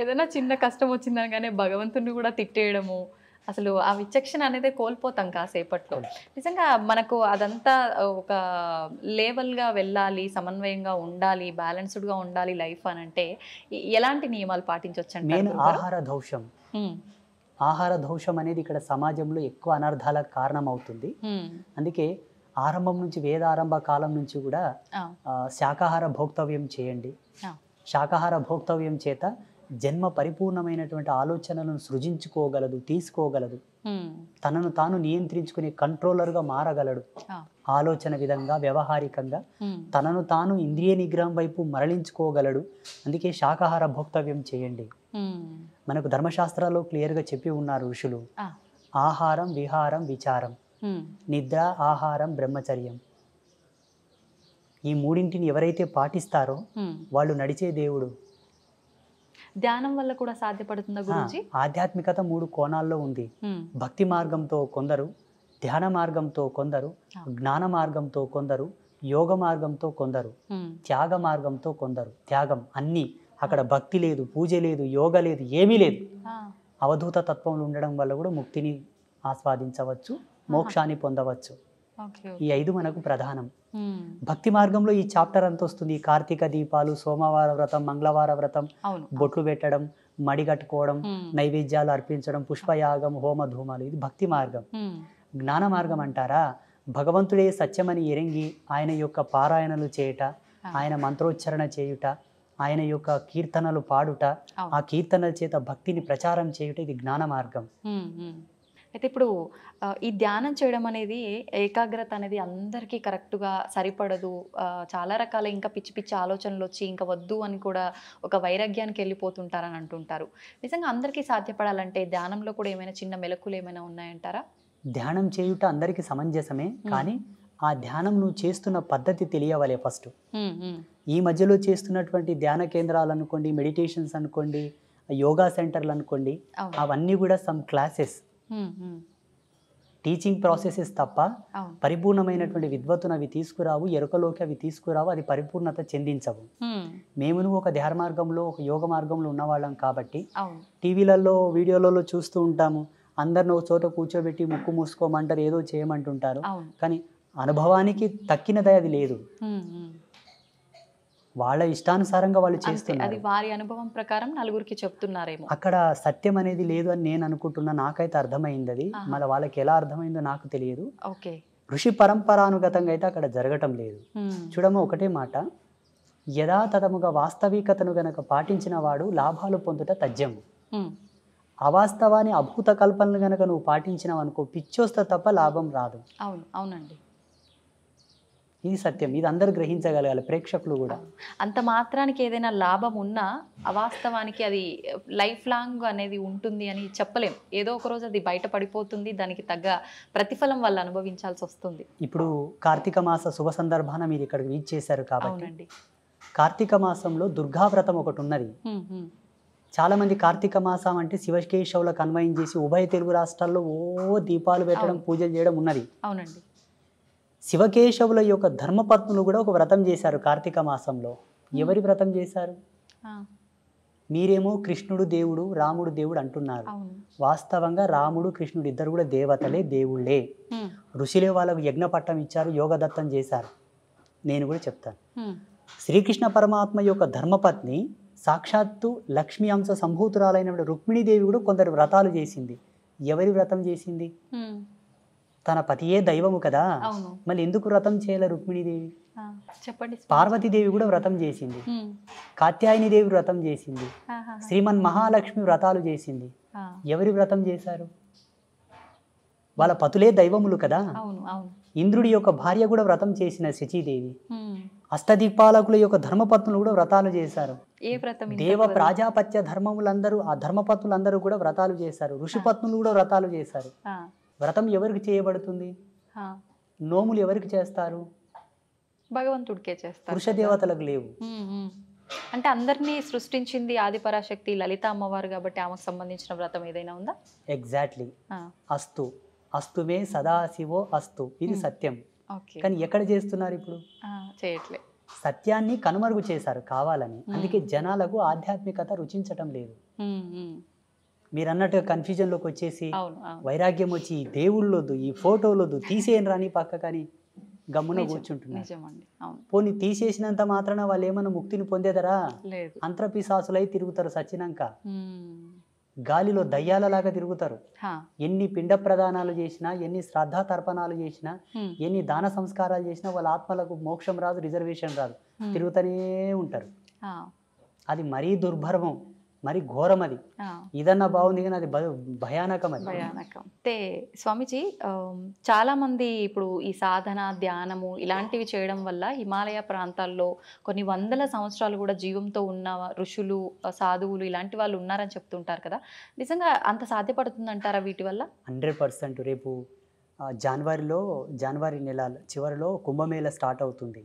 ఏదైనా చిన్న కష్టం వచ్చిందనగానే భగవంతుని కూడా తిట్టేయడము, అసలు ఆ విచక్షణ అనేది కోల్పోతాం కాసేపట్లో. నిజంగా మనకు అదంతా ఒక లేవల్గా వెళ్ళాలి, సమన్వయంగా ఉండాలి, బ్యాలెన్స్డ్గా ఉండాలి లైఫ్ అని అంటే ఎలాంటి నియమాలు పాటించవచ్చు అంటే? ఆహార దోషం అనేది ఇక్కడ సమాజంలో ఎక్కువ అనర్థాలకు కారణం అవుతుంది. అందుకే ఆరంభం నుంచి, వేదారంభ కాలం నుంచి కూడా శాకాహార భోక్తవ్యం చేయండి. శాకాహార భోక్తవ్యం చేత జన్మ పరిపూర్ణమైనటువంటి ఆలోచనలను సృజించుకోగలదు, తీసుకోగలదు, తనను తాను నియంత్రించుకునే కంట్రోలర్గా మారగలడు. ఆలోచన విధంగా, వ్యవహారికంగా తనను తాను ఇంద్రియ నిగ్రహం వైపు మరలించుకోగలడు. అందుకే శాకాహార భోక్తవ్యం చేయండి. మనకు ధర్మశాస్త్రాల్లో క్లియర్గా చెప్పి ఉన్నారు ఋషులు, ఆహారం, విహారం, విచారం, నిద్ర, ఆహారం, బ్రహ్మచర్యం. ఈ మూడింటిని ఎవరైతే పాటిస్తారో వాళ్ళు నడిచే దేవుడు. ధ్యానం వల్ల కూడా సాధ్యపడుతుందా గురించి? ఆధ్యాత్మికత 3 కోణాల్లో ఉంది. భక్తి మార్గంతో కొందరు, ధ్యాన మార్గంతో కొందరు, జ్ఞాన మార్గంతో కొందరు, యోగ మార్గంతో కొందరు, త్యాగ మార్గంతో కొందరు. త్యాగం అన్నీ, అక్కడ భక్తి లేదు, పూజ లేదు, యోగ లేదు, ఏమీ లేదు. అవధూత తత్వంలో ఉండడం వల్ల కూడా ముక్తిని ఆస్వాదించవచ్చు, మోక్షాన్ని పొందవచ్చు. ఈ 5 మనకు ప్రధానం. భక్తి మార్గంలో ఈ చాప్టర్ అంత వస్తుంది. కార్తీక దీపాలు, సోమవార వ్రతం, మంగళవార వ్రతం, బొట్లు పెట్టడం, మడి కట్టుకోవడం, నైవేద్యాలు అర్పించడం, పుష్పయాగం, హోమ ధూమాలు, ఇది భక్తి మార్గం. జ్ఞాన మార్గం అంటారా, భగవంతుడే సత్యమని ఎరంగి ఆయన యొక్క పారాయణలు చేయుట, ఆయన మంత్రోచ్చరణ చేయుట, ఆయన యొక్క కీర్తనలు పాడుట, ఆ కీర్తనల చేత భక్తిని ప్రచారం చేయుట, ఇది జ్ఞాన మార్గం. అయితే ఇప్పుడు ఈ ధ్యానం చేయడం అనేది, ఏకాగ్రత అనేది అందరికీ కరెక్ట్గా సరిపడదు. చాలా రకాల ఇంకా పిచ్చి పిచ్చి ఆలోచనలు వచ్చి ఇంకా వద్దు అని కూడా ఒక వైరాగ్యానికి వెళ్ళిపోతుంటారని అంటుంటారు. నిజంగా అందరికీ సాధ్యపడాలంటే ధ్యానంలో కూడా ఏమైనా చిన్న మెలకులు ఏమైనా ఉన్నాయంటారా? ధ్యానం చేయుట అందరికీ సమంజసమే, కానీ ఆ ధ్యానం నువ్వు చేస్తున్న పద్ధతి తెలియవలే ఫస్ట్. ఈ మధ్యలో చేస్తున్నటువంటి ధ్యాన కేంద్రాలు అనుకోండి, మెడిటేషన్స్ అనుకోండి, యోగా సెంటర్లు అనుకోండి, అవన్నీ కూడా సమ్ క్లాసెస్, టీచింగ్ ప్రాసెసెస్ తప్ప పరిపూర్ణమైనటువంటి విద్వత్తును అవి తీసుకురావు, ఎరుకలోకి అవి తీసుకురావు, అది పరిపూర్ణత చెందించవు. మేము ఒక ధ్యాన మార్గంలో, ఒక యోగ మార్గంలో ఉన్నవాళ్ళం కాబట్టి టీవీలలో, వీడియోలలో చూస్తూ ఉంటాము. అందరిని ఒక చోట కూర్చోబెట్టి ముక్కు మూసుకోమంటారు, ఏదో చేయమంటుంటారు, కానీ అనుభవానికి తక్కినది అది లేదు. వాళ్ళ ఇష్టానుసారంగా వాళ్ళు చేస్తున్నారు. అది వారి అనుభవం ప్రకారం నలుగురికి చెప్తున్నారేమో. అక్కడ సత్యం అనేది లేదు అని నేను అనుకుంటున్నా. నాకైతే అర్థమైంది అది. మళ్ళీ వాళ్ళకి ఎలా అర్థమైందో నాకు తెలియదు. ఋషి పరంపరానుగతంగా అయితే అక్కడ జరగటం లేదు. చూడమ్మ, ఒకటే మాట, యథాతథముగా వాస్తవికతను గనక పాటించిన వాడు లాభాలు పొందుట తథ్యము. అవాస్తవాన్ని, అభూత కల్పనలు గనక నువ్వు పాటించినావు అనుకో, పిచ్చొస్తే తప్ప లాభం రాదు. అవునండి, ఇది సత్యం. ఇది అందరూ గ్రహించగలగాలి, ప్రేక్షకులు కూడా. అంత మాత్రానికి ఏదైనా లాభం ఉన్నా అవాస్తవానికి అది లైఫ్ లాంగ్ అనేది ఉంటుంది అని చెప్పలేం. ఏదో ఒక రోజు అది బయట పడిపోతుంది, దానికి తగ్గ ప్రతిఫలం వాళ్ళు అనుభవించాల్సి వస్తుంది. ఇప్పుడు కార్తీక మాస శుభ సందర్భాన మీరు ఇక్కడికి వీచ్ చేశారు కాబట్టి, కార్తీక మాసంలో దుర్గావ్రతం ఒకటి ఉన్నది. చాలా మంది కార్తీక మాసం అంటే శివకేశవులకు అన్వయం చేసి ఉభయ తెలుగు రాష్ట్రాల్లో దీపాలు పెట్టడం, పూజలు చేయడం ఉన్నది. అవునండి. శివకేశవుల యొక్క ధర్మపత్నులు కూడా ఒక వ్రతం చేశారు కార్తీక మాసంలో. ఎవరి వ్రతం చేశారు? మీరేమో కృష్ణుడు దేవుడు, రాముడు దేవుడు అంటున్నారు. వాస్తవంగా రాముడు, కృష్ణుడు ఇద్దరు కూడా దేవతలే, దేవుళ్ళే. ఋషులే వాళ్ళకు యజ్ఞ పట్టం ఇచ్చారు, యోగదత్తం చేశారు. నేను కూడా చెప్తాను. శ్రీకృష్ణ పరమాత్మ యొక్క ధర్మపత్ని సాక్షాత్తు లక్ష్మీ అంశ సంభూతురాలైన రుక్మిణీదేవి కూడా కొందరు వ్రతాలు చేసింది. ఎవరి వ్రతం చేసింది? తన పతియే దైవము కదా, మళ్ళీ ఎందుకు వ్రతం చేయాలి రుక్మిణీదేవి? చెప్పండి. పార్వతీదేవి కూడా వ్రతం చేసింది, కాత్యాయనిదేవి వ్రతం చేసింది, శ్రీమన్ మహాలక్ష్మి వ్రతాలు చేసింది. ఎవరి వ్రతం చేశారు? వాళ్ళ పతులే దైవములు కదా. ఇంద్రుడి యొక్క భార్య కూడా వ్రతం చేసిన శచీదేవి. అష్టదీపాలకుల యొక్క ధర్మపత్నులు కూడా వ్రతాలు చేశారు. దేవ ప్రాజాపత్య ధర్మములందరూ, ఆ ధర్మపత్నులందరూ కూడా వ్రతాలు చేశారు. ఋషిపత్నులు కూడా వ్రతాలు చేశారు. వ్రతం ఎవరికి చేయబడుతుంది? నోములు ఎవరికి చేస్తారు? భగవంతుడికే చేస్తారు, పురుష దేవతలకు లేవు. అంటే అందరినీ సృష్టించింది ఆదిపరాశక్తి లలిత అమ్మవారు కాబట్టి ఆమెకు సంబంధించిన వ్రతం ఏదైనా ఉందా? ఎగ్జాక్ట్లీ. అస్తు అస్తుమే సదాశివో అస్తు, ఇది సత్యం. కానీ ఎక్కడ చేస్తున్నారు ఇప్పుడు? చేయట్లే. సత్యాన్ని కనుమరుగు చేశారు కావాలని. అందుకే జనాలకు ఆధ్యాత్మికత రుచించటం లేదు. మీరు అన్నట్టుగా కన్ఫ్యూజన్లోకి వచ్చేసి వైరాగ్యం వచ్చి ఈ దేవుళ్ళొద్దు, ఈ ఫోటోలొద్దు, తీసేయని రాని పక్క కానీ గమ్మున కూర్చుంటున్నారు. పోనీ తీసేసినంత మాత్రాన వాళ్ళు ఏమన్నా ముక్తిని పొందేదరా? అంతరపిశాసులై తిరుగుతారు సచ్చినాక. గాలిలో దయ్యాలలాగా తిరుగుతారు. ఎన్ని పిండ ప్రదానాలు చేసినా, ఎన్ని శ్రద్ధా తర్పణాలు చేసినా, ఎన్ని దాన సంస్కారాలు చేసినా వాళ్ళ ఆత్మలకు మోక్షం రాదు, రిజర్వేషన్ రాదు, తిరుగుతూనే ఉంటారు. అది మరీ దుర్భర్మం, మరి ఘోరం. అది ఇదన్నా బాగుంది కానీ అది భయానకం. అది భయానకం. అయితే స్వామీజీ, చాలా మంది ఇప్పుడు ఈ సాధన, ధ్యానము ఇలాంటివి చేయడం వల్ల హిమాలయ ప్రాంతాల్లో కొన్ని వందల సంవత్సరాలు కూడా జీవంతో ఉన్న ఋషులు, సాధువులు ఇలాంటి వాళ్ళు ఉన్నారని చెప్తుంటారు కదా. నిజంగా అంత సాధ్యపడుతుందంటారా వీటి వల్ల? 100%. రేపు జనవరి నెల చివరిలో కుంభమేళ స్టార్ట్ అవుతుంది.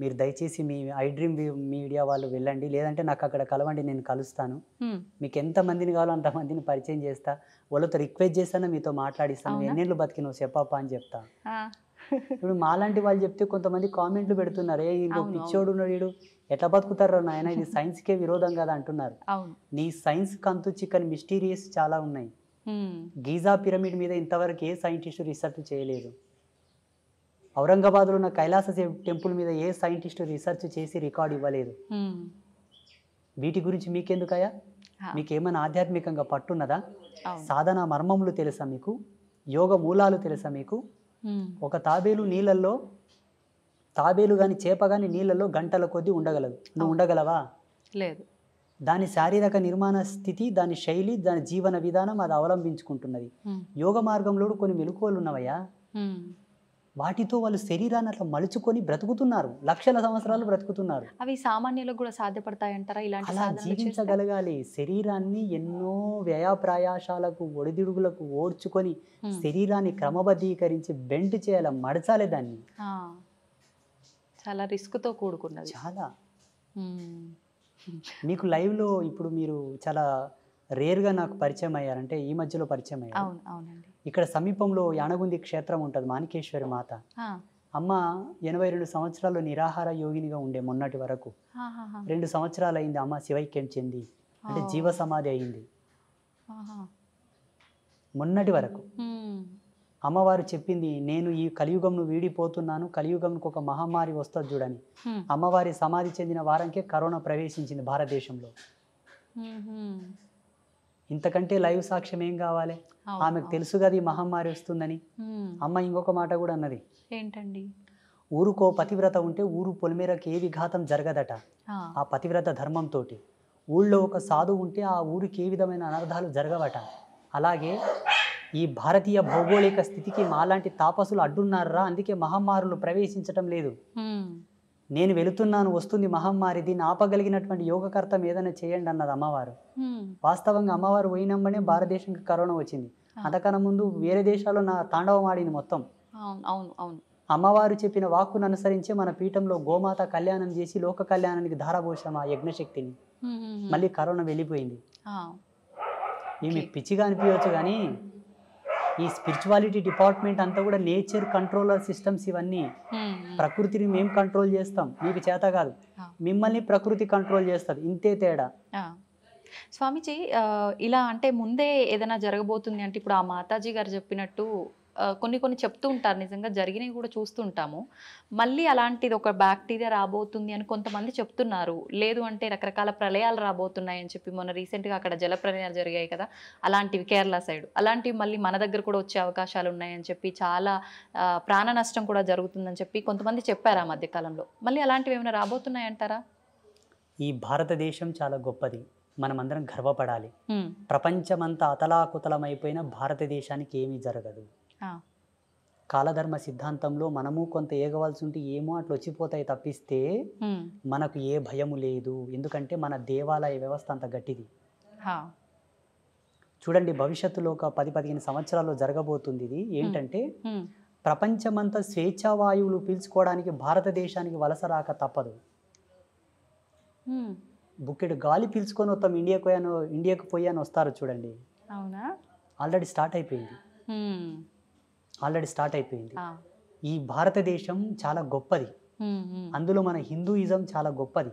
మీరు దయచేసి మీ ఐ డ్రీమ్ మీడియా వాళ్ళు వెళ్ళండి, లేదంటే నాకు అక్కడ కలవండి, నేను కలుస్తాను. మీకు ఎంతమందిని కావాలో అంతమందిని పరిచయం చేస్తా, వాళ్ళతో రిక్వెస్ట్ చేస్తాను, మీతో మాట్లాడిస్తాను, ఎన్నేళ్ళు బతికినావు చెప్పప్ప అని చెప్తా. ఇప్పుడు మాలాంటి వాళ్ళు చెప్తే కొంతమంది కామెంట్లు పెడుతున్నారు, ఏ ఇంకో పిచ్చోడు ఉన్నాడు, వీడు ఎట్లా బతుకుతారో నాయన, ఇది సైన్స్కే విరోధం కదా అంటున్నారు. నీ సైన్స్ కంతు చిక్కని మిస్టీరియస్ చాలా ఉన్నాయి. గీజా పిరమిడ్ మీద ఇంతవరకు ఏ సైంటిస్టు రీసెర్చ్ చేయలేదు. ఔరంగాబాద్లో ఉన్న కైలాస టెంపుల్ మీద ఏ సైంటిస్టు రీసెర్చ్ చేసి రికార్డు ఇవ్వలేదు. వీటి గురించి మీకెందుకయ్యా? మీకేమైనా ఆధ్యాత్మికంగా పట్టున్నదా? సాధన మర్మములు తెలుసా మీకు? యోగ మూలాలు తెలుసా మీకు? ఒక తాబేలు కానీ చేప కానీ నీళ్ళల్లో గంటల కొద్దీ ఉండగలదు. నువ్వు ఉండగలవా? లేదు. దాని శారీరక నిర్మాణ స్థితి, దాని శైలి, దాని జీవన విధానం అది అవలంబించుకుంటున్నది. యోగ మార్గంలో కొన్ని మెలకువలు ఉన్నవయ్యా, వాటితో వాళ్ళు శరీరాన్ని అట్లా మలుచుకొని బ్రతుకుతున్నారు, లక్షల సంవత్సరాలు బ్రతుకుతున్నారు. అవి సామాన్యులకు కూడా సాధ్యపడతాయంటారా? ఇలాంటి అలా జీవించగలగాలి. శరీరాన్ని ఎన్నో వ్యయప్రయాసాలకు ఒడిదుడుగులకు ఓడ్చుకొని శరీరాన్ని క్రమబద్ధీకరించి బెండ్ చేయాలి, మడచాలి దాన్ని. చాలా రిస్క్తో కూడుకున్నది. చాలా. మీకు లైవ్లో ఇప్పుడు మీరు చాలా రేర్గా నాకు పరిచయం అయ్యారంటే ఈ మధ్యలో పరిచయం అయ్యారు. ఇక్కడ సమీపంలో యానగుంది క్షేత్రం ఉంటుంది, మాణికేశ్వరి మాత. అమ్మ 82 సంవత్సరాలు నిరాహార యోగినిగా ఉండే మొన్నటి వరకు. 2 సంవత్సరాలు అయింది అమ్మ శివైక్యం చెంది, అంటే జీవ సమాధి అయింది మొన్నటి వరకు. అమ్మవారు చెప్పింది, నేను ఈ కలియుగంను వీడిపోతున్నాను, కలియుగంకు ఒక మహమ్మారి వస్తుంది చూడని. అమ్మవారి సమాధి చెందిన వారంకే కరోనా ప్రవేశించింది భారతదేశంలో. ఇంతకంటే లైవ్ సాక్ష్యం ఏం కావాలి? ఆమెకు తెలుసు కదా ఈ మహమ్మారి వస్తుందని. అమ్మ ఇంకొక మాట కూడా అన్నది, ఏంటండి? ఊరుకో పతివ్రత ఉంటే ఊరు పొలిమేరకు ఏ విఘాతం జరగదట ఆ పతివ్రత ధర్మంతో. ఊళ్ళో ఒక సాధువు ఉంటే ఆ ఊరికి ఏ విధమైన అనర్థాలు జరగవట. అలాగే ఈ భారతీయ భౌగోళిక స్థితికి మాలాంటి తాపసులు అడ్డున్నారా, అందుకే మహమ్మారులు ప్రవేశించటం లేదు. నేను వెళుతున్నాను, వస్తుంది మహమ్మారి, దీన్ని ఆపగలిగినటువంటి యోగకర్తం ఏదైనా చేయండి అన్నది అమ్మవారు. వాస్తవంగా అమ్మవారు పోయినమ్మనే భారతదేశంకి కరోనా వచ్చింది. అంతకన్నా ముందు వేరే దేశాల్లో నా తాండవం ఆడింది మొత్తం. అమ్మవారు చెప్పిన వాక్కును అనుసరించే మన పీఠంలో గోమాత కళ్యాణం చేసి లోక కళ్యాణానికి ధారపోసాం ఆ యజ్ఞశక్తిని. మళ్ళీ కరోనా వెళ్ళిపోయింది. మీకు పిచ్చిగా అనిపించవచ్చు కానీ ఈ స్పిరిచువాలిటీ డిపార్ట్మెంట్ అంతా కూడా నేచర్ కంట్రోలర్ సిస్టమ్స్ ఇవన్నీ. ప్రకృతిని మేము కంట్రోల్ చేస్తాం, మీకు చేత కాదు. మిమ్మల్ని ప్రకృతి కంట్రోల్ చేస్తుంది, ఇంతే తేడా. స్వామీజీ, ఇలా అంటే ముందే ఏదైనా జరగబోతుంది అంటే ఇప్పుడు ఆ మాతాజీ గారు చెప్పినట్టు కొన్ని చెప్తూ ఉంటారు, నిజంగా జరిగినవి కూడా చూస్తుంటాము. మళ్ళీ అలాంటిది ఒక బ్యాక్టీరియా రాబోతుంది అని కొంతమంది చెప్తున్నారు. లేదు అంటే రకరకాల ప్రళయాలు రాబోతున్నాయి అని చెప్పి మొన్న రీసెంట్గా అక్కడ జల ప్రళయాలు జరిగాయి కదా, అలాంటివి కేరళ సైడ్, అలాంటివి మళ్ళీ మన దగ్గర కూడా వచ్చే అవకాశాలు ఉన్నాయని చెప్పి, చాలా ప్రాణ నష్టం కూడా జరుగుతుందని చెప్పి కొంతమంది చెప్పారు ఆ మధ్యకాలంలో. మళ్ళీ అలాంటివి ఏమైనా రాబోతున్నాయంటారా? ఈ భారతదేశం చాలా గొప్పది, మనమందరం గర్వపడాలి. ప్రపంచమంతా అతలాకుతలమైపోయిన భారతదేశానికి ఏమీ జరగదు. కాలధర్మ సిద్ధాంతంలో మనము కొంత ఏగవలసి ఉంటే ఏమో అట్లా వచ్చిపోతాయి తప్పిస్తే మనకు ఏ భయము లేదు. ఎందుకంటే మన దేవాలయ వ్యవస్థ అంత గట్టిది. చూడండి, భవిష్యత్తులో ఒక 10-15 సంవత్సరాల్లో జరగబోతుంది ఇది. ఏంటంటే ప్రపంచమంతా స్వేచ్ఛావాయువులు పీల్చుకోవడానికి భారతదేశానికి వలస రాక తప్పదు. బుక్కెడు గాలి పీల్చుకొని వస్తాం ఇండియాకు పోయాను వస్తారు చూడండి. ఆల్రెడీ స్టార్ట్ అయిపోయింది. ఈ భారతదేశం చాలా గొప్పది, అందులో మన హిందూయిజం చాలా గొప్పది.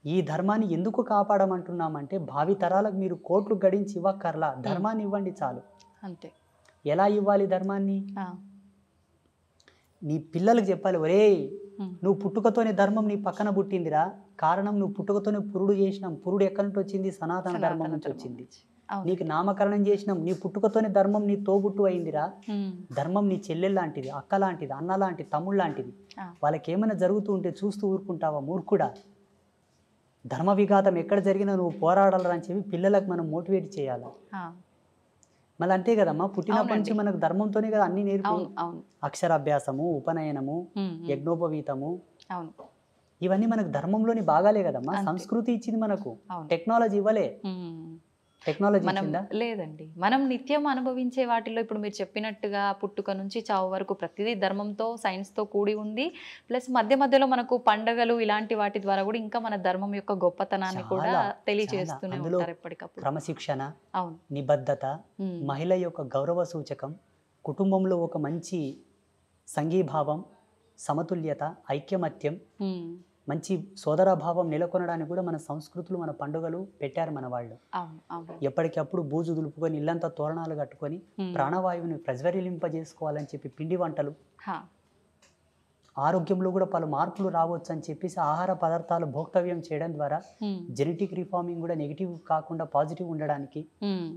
ఈ ధర్మాన్ని ఎందుకు కాపాడమంటున్నామంటే భావి తరాలకు మీరు కోట్లు గడించి ఇవ్వక్కర్లా, ధర్మాన్ని ఇవ్వండి చాలు. అంతే. ఎలా ఇవ్వాలి ధర్మాన్ని? నీ పిల్లలకు చెప్పాలి, ఒరే నువ్వు పుట్టుకతోనే ధర్మం నీ పక్కన పుట్టిందిరా, కారణం నువ్వు పుట్టుకతోనే పురుడు చేసినాం. పురుడు ఎక్కడి నుంచి వచ్చింది? సనాతన ధర్మం నుంచి వచ్చింది. నీకు నామకరణం చేసినాం, నీ పుట్టుకతోనే ధర్మం నీ తోబుట్టు అయిందిరా. ధర్మం నీ చెల్లెలు లాంటిది, అక్క లాంటిది, అన్న లాంటిది, తమ్ముడు లాంటిది. వాళ్ళకి ఏమైనా జరుగుతూ ఉంటే చూస్తూ ఊరుకుంటావా మూర్ఖుడా? ధర్మ విఘాతం ఎక్కడ జరిగినా నువ్వు పోరాడాలని అని చెప్పి పిల్లలకు మనం మోటివేట్ చేయాలి. మళ్ళీ అంతే కదమ్మా, పుట్టినప్పటి నుంచి మనకు ధర్మంతోనే కదా అన్ని నేర్పి, అక్షరాభ్యాసము, ఉపనయనము, యజ్ఞోపవీతము, ఇవన్నీ మనకు ధర్మంలోని భాగాలే కదమ్మా. సంస్కృతి ఇచ్చింది మనకు, టెక్నాలజీ ఇవ్వలే. టెక్నాలజీ మనం ఇచ్చిందా? లేదండి. మనం నిత్యం అనుభవించే వాటిలో ఇప్పుడు మీరు చెప్పినట్టుగా పుట్టుక నుంచి చావు వరకు ప్రతిదీ ధర్మంతో, సైన్స్‌తో కూడి ఉంది. ప్లస్ మధ్య మధ్యలో మనకు పండగలు ఇలాంటి వాటి ద్వారా కూడా ఇంకా మన ధర్మం యొక్క గొప్పతనాన్ని కూడా చాలా తెలియజేస్తూనే అందులో ఉంటారు ఎప్పటికప్పుడు. క్రమశిక్షణ, అవును. నిబద్ధత, హ్మ్. మహిళ యొక్క గౌరవ సూచకం, కుటుంబంలో ఒక మంచి సంఘీభావం, సమతుల్యత, ఐక్యమత్యం, హ్మ్. మంచి సోదరభావం నెలకొనడానికి కూడా మన సంస్కృతులు, మన పండుగలు పెట్టారు మన వాళ్ళు. అవును. అవును. ఎప్పటికప్పుడు బూజు దులుపుకొని ఇల్లంతా తోరణాలు కట్టుకొని హ్మ్. ప్రాణవాయువుని ప్రజ్వరిలింపజేసుకోవాలని చెప్పి పిండి వంటలు, హా. ఆరోగ్యంలో కూడా పలు మార్పులు రావచ్చు అని చెప్పేసి ఆహార పదార్థాలు భోక్తవ్యం చేయడం ద్వారా హ్మ్. జెనెటిక్ రిఫార్మింగ్ కూడా నెగిటివ్ కాకుండా పాజిటివ్ ఉండడానికి హ్మ్.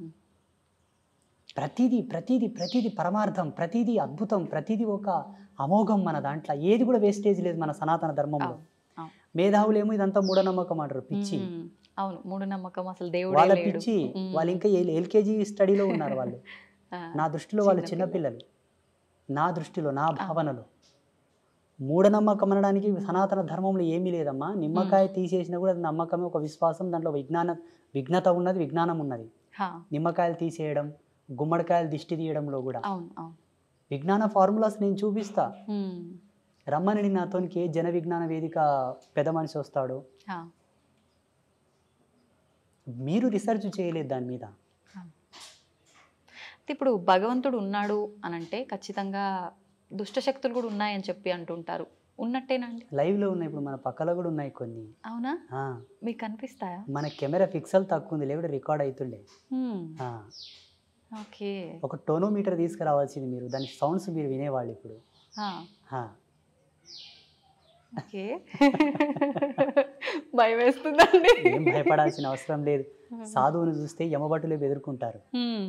ప్రతిదీ పరమార్థం, ప్రతిదీ అద్భుతం, ప్రతిదీ ఒక అమోఘం మన దాంట్లో. ఏది కూడా వేస్టేజ్ లేదు మన సనాతన ధర్మంలో. అవును. అవును. మేధావులేమో ఇదంతా మూఢనమ్మకం అంటారు, పిచ్చి. హ్మ్. అవును. మూఢనమ్మకం, అసలు దేవుడే వాళ్ళ లేడు. పిచ్చి. హ్మ్. వాళ్ళు ఇంకా ఎల్కేజీ స్టడీలో ఉన్నారు వాళ్ళు. ఆ, నా దృష్టిలో వాళ్ళు చిన్న చిన్నపిల్లలు. నా దృష్టిలో, నా భావనలో మూఢనమ్మకం అనడానికి సనాతన ధర్మంలో ఏమీ లేదమ్మా. నిమ్మకాయ తీసేసినా కూడా అది నమ్మకమే, ఒక విశ్వాసం. దాంట్లో విఘ్నత ఉన్నది, విజ్ఞానం ఉన్నది. హా. నిమ్మకాయలు తీసేయడం, గుమ్మడికాయలు దిష్టి తీయడంలో కూడా అవును. అవును. విజ్ఞాన ఫార్ములాస్ నేను చూపిస్తా. హ్మ్. రమ్మని నాతోనికి జన విజ్ఞాన వేదిక పెద్ద మనిషి వస్తాడు. హా. మీరు రీసెర్చ్ చేయలేదు దాని మీద. హా. ఇప్పుడు భగవంతుడు ఉన్నాడు అనంటే ఖచ్చితంగా దుష్టశక్తులు కూడా ఉన్నాయని చెప్పి అంటుంటారు. ఉన్నట్టేనండి? లైవ్లో ఉన్నాయి, ఇప్పుడు మన పక్కలో కూడా ఉన్నాయి కొన్ని. అవునా? ఆ, మీకు కనిపిస్తాయా? మన కెమెరా పిక్సెల్ తక్కువ ఉంది, లేకపోతే రికార్డ్ అవుతుండే. హ్మ్. ఆ, ఓకే. ఒక టోనోమీటర్ తీసుకురావాల్సింది మీరు, దాని సౌండ్స్ మీరు వినేవాళ్ళు ఇప్పుడు. హా. ఆ, ఓకే. భయం వేస్తుందండి. ఏం భయపడాల్సిన అవసరం లేదు. సాధువుని చూస్తే యమభటులే బెదురుకుంటారు. హ్మ్.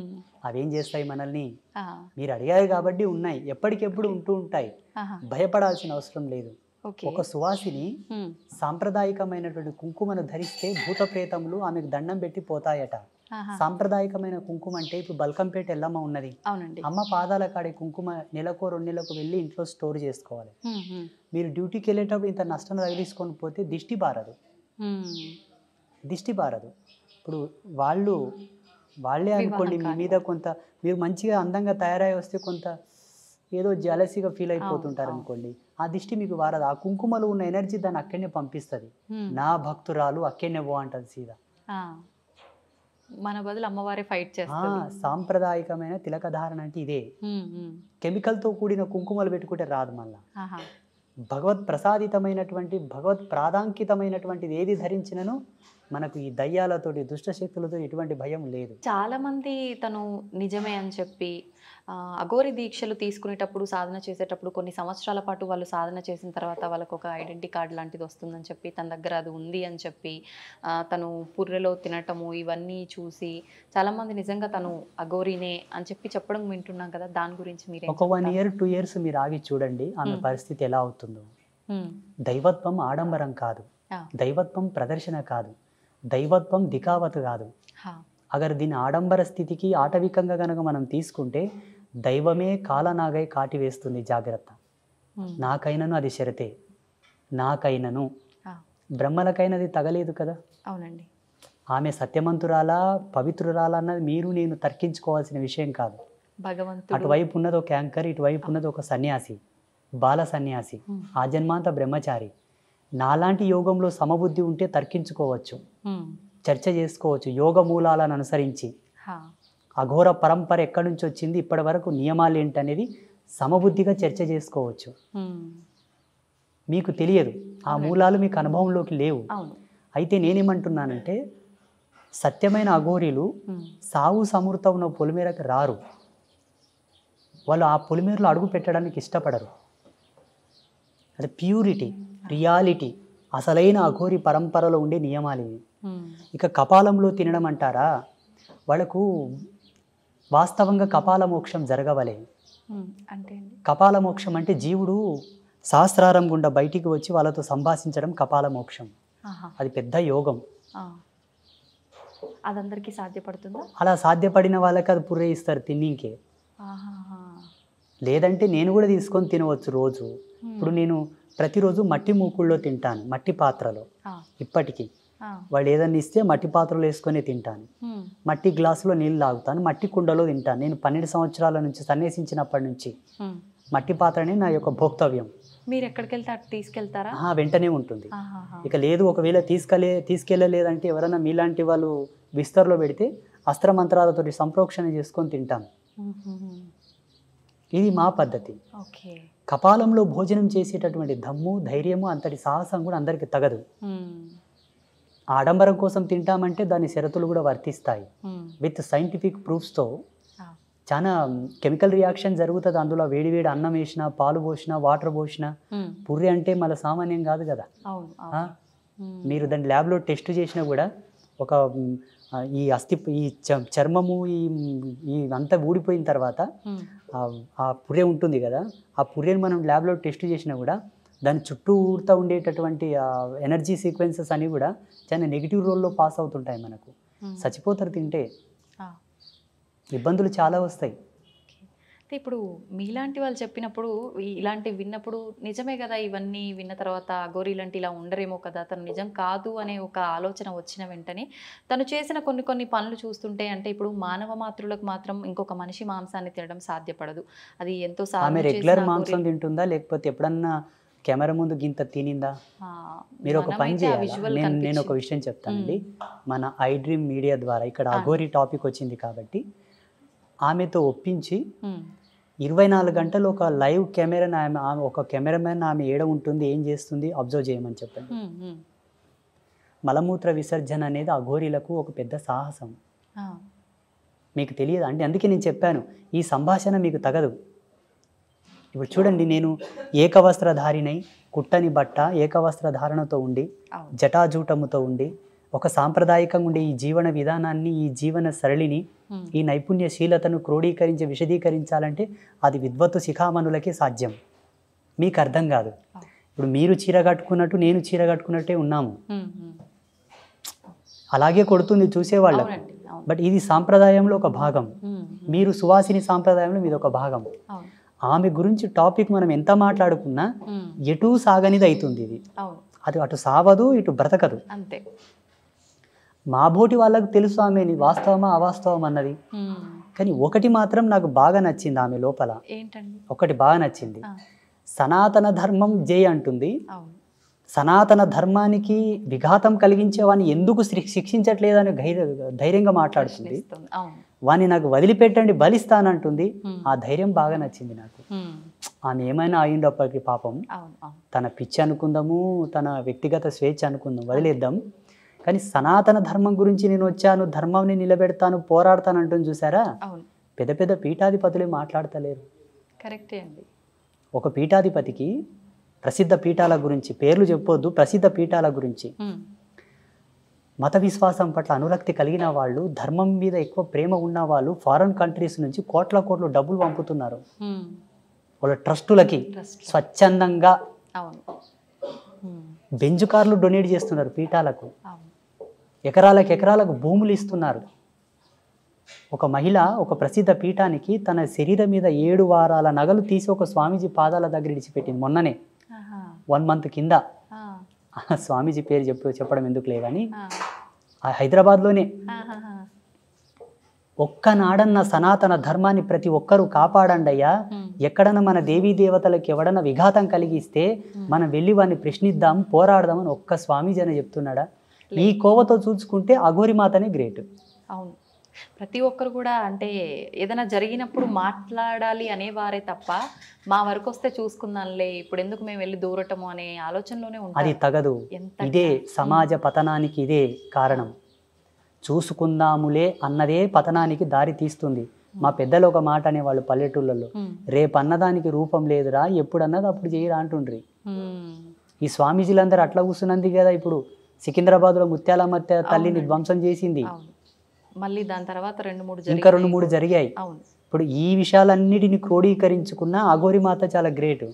అవేం చేస్తాయి మనల్ని? ఆ. మీరు అడిగారు కాబట్టి ఉన్నాయి, ఎప్పటికెప్పుడు ఉంటూ ఉంటాయి. ఆహా. భయపడాల్సిన అవసరం లేదు. ఓకే. ఒక సువాసిని హ్మ్. సాంప్రదాయకమైనటువంటి కుంకుమను ధరిస్తే భూత ప్రేతములు ఆమెకు దండం పెట్టి పోతాయట. ఆహా. సాంప్రదాయకమైన కుంకుమ అంటే ఇప్పుడు బల్కంపేట ఎల్లమ్మ ఉన్నది, అవునండి. అమ్మ పాదాల కాడే కుంకుమ నెలకో 2 నెలలకు వెళ్ళి ఇంట్లో స్టోర్ చేసుకోవాలి. హ్మ్. హ్మ్. మీరు డ్యూటీకి వెళ్ళేటప్పుడు ఇంత నష్టం తగిలించుకొని పోతే దిష్టి బారదు. హ్మ్. దిష్టి బారదు. ఇప్పుడు వాళ్ళే అనుకోండి, మీ మీద కొంత మీరు మంచిగా అందంగా తయారై వస్తే కొంత ఏదో జలసిగా ఫీల్ అయిపోతుంటారు అనుకోండి, ఆ దిష్టి మీకు వారదు. ఆ కుంకుమలో ఉన్న ఎనర్జీ దాన్ని అక్కడనే పంపిస్తుంది. నా భక్తురాలు అక్కడనే పో అంటది సీదా. మన బదులు అమ్మవారే ఫైట్ చేస్తుంది. సాంప్రదాయకమైన తిలక ధారణ అంటే ఇదే. కెమికల్తో కూడిన కుంకుమలు పెట్టుకుంటే రాదు మళ్ళా. భగవత్ ప్రసాదితమైనటువంటి, భగవత్ ప్రాధాంకితమైనటువంటిది ఏది ధరించినను మనకు ఈ దయ్యాలతోటి, దుష్టశక్తులతో ఎటువంటి భయం లేదు. చాలా మంది తను నిజమే అని చెప్పి అఘోరి దీక్షలు తీసుకునేటప్పుడు, సాధన చేసేటప్పుడు కొన్ని సంవత్సరాల పాటు వాళ్ళు సాధన చేసిన తర్వాత వాళ్ళకు ఒక ఐడెంటిటీ కార్డ్ లాంటిది వస్తుందని చెప్పి, తన దగ్గర అది ఉంది అని చెప్పి తను పుర్రెలో తినటము ఇవన్నీ చూసి చాలామంది నిజంగా తను అఘోరినే అని చెప్పి చెప్పడం వింటున్నాం కదా, దాని గురించి మీరు ఒక 1 year 2 years మీరు ఆగి చూడండి ఆమె పరిస్థితి ఎలా అవుతుందో. దైవత్వం ఆడంబరం కాదు, దైవత్వం ప్రదర్శన కాదు, దైవత్వం దికావత్ కాదు. అగర్ దీని ఆడంబర స్థితికి ఆటవికంగా కనుక మనం తీసుకుంటే దైవమే కాలనాగై కాటి వేస్తుంది, జాగ్రత్త. నాకైనను అది శరతే, నాకైనను. బ్రహ్మలకైనది తగలేదు కదా. అవునండి. ఆమె సత్యమంతురాలా పవిత్రురాలా అన్నది మీరు నేను తర్కించుకోవాల్సిన విషయం కాదు. భగవంతుడు అటువైపు ఉన్నది ఒక యాంకర్, ఇటువైపు ఉన్నది ఒక సన్యాసి, బాల సన్యాసి, ఆ జన్మాంత బ్రహ్మచారి. నాలాంటి యోగంలో సమబుద్ధి ఉంటే తర్కించుకోవచ్చు, చర్చ చేసుకోవచ్చు యోగ మూలాలను అనుసరించి. అఘోర పరంపర ఎక్కడి నుంచి వచ్చింది, ఇప్పటి వరకు నియమాలు ఏంటనేది సమబుద్ధిగా చర్చ చేసుకోవచ్చు. మీకు తెలియదు, ఆ మూలాలు మీకు అనుభవంలోకి లేవు. అయితే నేనేమంటున్నానంటే సత్యమైన అఘోరీలు సావు సమృత ఉన్న పొలిమేరకు రారు. వాళ్ళు ఆ పొలిమేరలో అడుగు పెట్టడానికి ఇష్టపడరు. అది ప్యూరిటీ, రియాలిటీ, అసలైన అఘోరి పరంపరలో ఉండే నియమాలు ఇవి. ఇక కపాలంలో తినడం అంటారా, వాళ్ళకు వాస్తవంగా కపాల మోక్షం జరగవలే. అంటే కపాల మోక్షం అంటే జీవుడు సహస్రారం గుండా బయటికి వచ్చి వాళ్ళతో సంభాషించడం కపాల మోక్షం. అది పెద్ద యోగం. అదందరికీ సాధ్యపడుతుందా? అలా సాధ్యపడిన వాళ్ళకి అది పుర్రే ఇస్తారు తిన్నింకే. లేదంటే నేను కూడా తీసుకొని తినవచ్చు రోజు. ఇప్పుడు నేను ప్రతిరోజు మట్టి మూకుళ్ళలో తింటాను, మట్టి పాత్రలో ఇప్పటికీ. వాళ్ళు ఏదన్నా ఇస్తే మట్టి పాత్రలో వేసుకొని తింటాను, మట్టి గ్లాసులో నీళ్ళు తాగుతాను, మట్టి కుండలో తింటాను. నేను 12 సంవత్సరాల నుంచి సన్యాసించినప్పటి నుంచి మట్టి పాత్రనే నా యొక్క భోక్తవ్యం. మీరు ఎక్కడికి వెళ్తే అటు తీసుకెళ్తారా? వెంటనే ఉంటుంది. ఇక లేదు ఒకవేళ తీసుకెళ్ళలేదంటే ఎవరైనా మీలాంటి వాళ్ళు విస్తర్లో పెడితే అస్త్రమంత్రాలతో సంప్రోక్షణ చేసుకొని తింటాను. ఇది మా పద్ధతి. కపాలంలో భోజనం చేసేటటువంటి దమ్ము, ధైర్యము, అంతటి సాహసం కూడా అందరికి తగదు. ఆడంబరం కోసం తింటామంటే దాని షరతులు కూడా వర్తిస్తాయి. విత్ సైంటిఫిక్ ప్రూఫ్స్తో చాలా కెమికల్ రియాక్షన్ జరుగుతుంది. అందులో వేడివేడి అన్నం వేసినా, పాలు పోసినా, వాటర్ పోసినా. పుర్రె అంటే మళ్ళీ సామాన్యం కాదు కదా. మీరు దాన్ని ల్యాబ్లో టెస్ట్ చేసినా కూడా ఒక ఈ ఈ చర్మము ఈ అంతా ఊడిపోయిన తర్వాత ఆ పుర్రె ఉంటుంది కదా, ఆ పుర్రెని మనం ల్యాబ్లో టెస్ట్ చేసినా కూడా దాని చుట్టూ ఊరుతూ ఉండేటటువంటి ఎనర్జీ సీక్వెన్సెస్ అని కూడా చాలా నెగిటివ్ రోల్లో పాస్ అవుతుంటాయి. మనకు చచ్చిపోతారు తింటే, ఇబ్బందులు చాలా వస్తాయి. ఇప్పుడు మీలాంటి వాళ్ళు చెప్పినప్పుడు, ఇలాంటివి విన్నప్పుడు నిజమే కదా, ఇవన్నీ విన్న తర్వాత గోరీలంటే ఇలా ఉండరేమో కదా, తను నిజం కాదు అనే ఒక ఆలోచన వచ్చిన వెంటనే తను చేసిన కొన్ని పనులు చూస్తుంటే, అంటే ఇప్పుడు మానవ మాతృలకు మాత్రం ఇంకొక మనిషి మాంసాన్ని తినడం సాధ్యపడదు. అది ఎంతో ఆమె రెగ్యులర్ మాంసం తింటుందా, లేకపోతే ఎప్పుడన్నా కెమెరా ముందు గింత తినిందా? మీరు ఒక పని చేయాలి. నేను ఒక విషయం చెప్తానండి. మన ఐ డ్రీమ్ మీడియా ద్వారా ఇక్కడ అఘోరి టాపిక్ వచ్చింది కాబట్టి ఆమెతో ఒప్పించి 24 గంటలు ఒక లైవ్ కెమెరాని ఒక కెమెరామెన్ ఆమె ఏడ ఉంటుంది, ఏం చేస్తుంది అబ్జర్వ్ చేయమని చెప్పండి. మలమూత్ర విసర్జన అనేది అఘోరీలకు ఒక పెద్ద సాహసం. మీకు తెలియదు అంటే, అందుకే నేను చెప్పాను ఈ సంభాషణ మీకు తగదు. ఇప్పుడు చూడండి, నేను ఏకవస్త్రధారినై, కుట్టని బట్ట, ఏకవస్త్రధారణతో ఉండి, జటాజూటముతో ఉండి, ఒక సాంప్రదాయకంగా ఉండే ఈ జీవన విధానాన్ని, ఈ జీవన సరళిని, ఈ నైపుణ్యశీలతను క్రోడీకరించి విశదీకరించాలంటే అది విద్వత్తు శిఖామణులకే సాధ్యం. మీకు అర్థం కాదు. ఇప్పుడు మీరు చీర కట్టుకున్నట్టు నేను చీర కట్టుకున్నట్టే ఉన్నాము, అలాగే కొడుతుంది చూసేవాళ్ళం. బట్ ఇది సాంప్రదాయంలో ఒక భాగం. మీరు సువాసిని సాంప్రదాయంలో మీది ఒక భాగం. ఆమె గురించి టాపిక్ మనం ఎంత మాట్లాడుకున్నా ఎటు సాగనిది అవుతుంది. ఇది అది అటు సావదు, ఇటు బ్రతకదు. అంతే. మా బోటి వాళ్ళకు తెలుసు ఆమెని వాస్తవమా అవాస్తవం అన్నది. కానీ ఒకటి మాత్రం నాకు బాగా నచ్చింది ఆమె లోపల. ఒకటి బాగా నచ్చింది. సనాతన ధర్మం జై అంటుంది. సనాతన ధర్మానికి విఘాతం కలిగించే వాడిని ఎందుకు శిక్షించట్లేదని ధైర్యంగా మాట్లాడుతుంది. వాణ్ణి నాకు వదిలిపెట్టండి బలిస్తానంటుంది. ఆ ధైర్యం బాగా నచ్చింది నాకు. ఆమె ఏమైనా అయ్యిండప్పటికి పాపం, తన పిచ్చి అనుకుందాము, తన వ్యక్తిగత స్వేచ్ఛ అనుకుందాం, వదిలేద్దాం. కానీ సనాతన ధర్మం గురించి నేను వచ్చాను, ధర్మాన్ని నిలబెడతాను, పోరాడతాను అంటుంది చూసారా. పెద్ద పెద్ద పీఠాధిపతులే మాట్లాడతలేరు. కరెక్టే అండి. ఒక పీఠాధిపతికి ప్రసిద్ధ పీఠాల గురించి, పేర్లు చెప్పొద్దు, ప్రసిద్ధ పీఠాల గురించి, మత విశ్వాసం పట్ల అనురక్తి కలిగిన వాళ్ళు, ధర్మం మీద ఎక్కువ ప్రేమ ఉన్న వాళ్ళు ఫారెన్ కంట్రీస్ నుంచి కోట్ల డబ్బులు పంపుతున్నారు వాళ్ళ ట్రస్టులకి. స్వచ్ఛందంగా బెంజ్ కార్లు డొనేట్ చేస్తున్నారు పీఠాలకు. ఎకరాలకు భూములు ఇస్తున్నారు. ఒక మహిళ ఒక ప్రసిద్ధ పీఠానికి తన శరీరం మీద 7 వారాల నగలు తీసి ఒక స్వామీజీ పాదాల దగ్గర ఇడిచిపెట్టింది మొన్ననే, 1 మంత్ కింద. స్వామీజీ పేరు చెప్పడం ఎందుకు లేదని, హైదరాబాద్లోనే. ఒక్కనాడన్న సనాతన ధర్మాన్ని ప్రతి ఒక్కరూ కాపాడండి అయ్యా. ఎక్కడన్నా మన దేవీ దేవతలకు ఎవడన్నా విఘాతం కలిగిస్తే మనం వెళ్ళి వాడిని ప్రశ్నిద్దాం, పోరాడదామని ఒక్క స్వామీజీ అని చెప్తున్నాడా? ఈ కోవతో చూసుకుంటే అఘోరి మాతనే గ్రేట్. అవును, ప్రతి ఒక్కరు కూడా అంటే ఏదైనా జరిగినప్పుడు మాట్లాడాలి అనేవారే తప్ప మా వరకు వస్తే చూసుకుందాంలే, ఇప్పుడు ఎందుకు మేము వెళ్ళి దూరటము అనే ఆలోచనలోనే ఉంటారు. అది తగదు. ఇదే సమాజ పతనానికి ఇదే కారణం. చూసుకుందాములే అన్నదే పతనానికి దారి తీస్తుంది. మా పెద్దలు ఒక మాట అనేవాళ్ళు పల్లెటూళ్ళలో, రేపు అన్నదానికి రూపం లేదురా, ఎప్పుడు అన్నది అప్పుడు చేయరా అంటుండ్రి. ఈ స్వామీజీలందరూ అట్లా కూర్చున్నది కదా. ఇప్పుడు సికింద్రాబాద్లో ముత్యాలమ్మ తల్లిని ధ్వంసం చేసింది, మళ్ళీ దాని తర్వాత ఇంకా 2-3 జరిగాయి. ఇప్పుడు ఈ విషయాలన్నిటిని క్రోడీకరించుకున్న అఘోరి మాత చాలా గ్రేట్.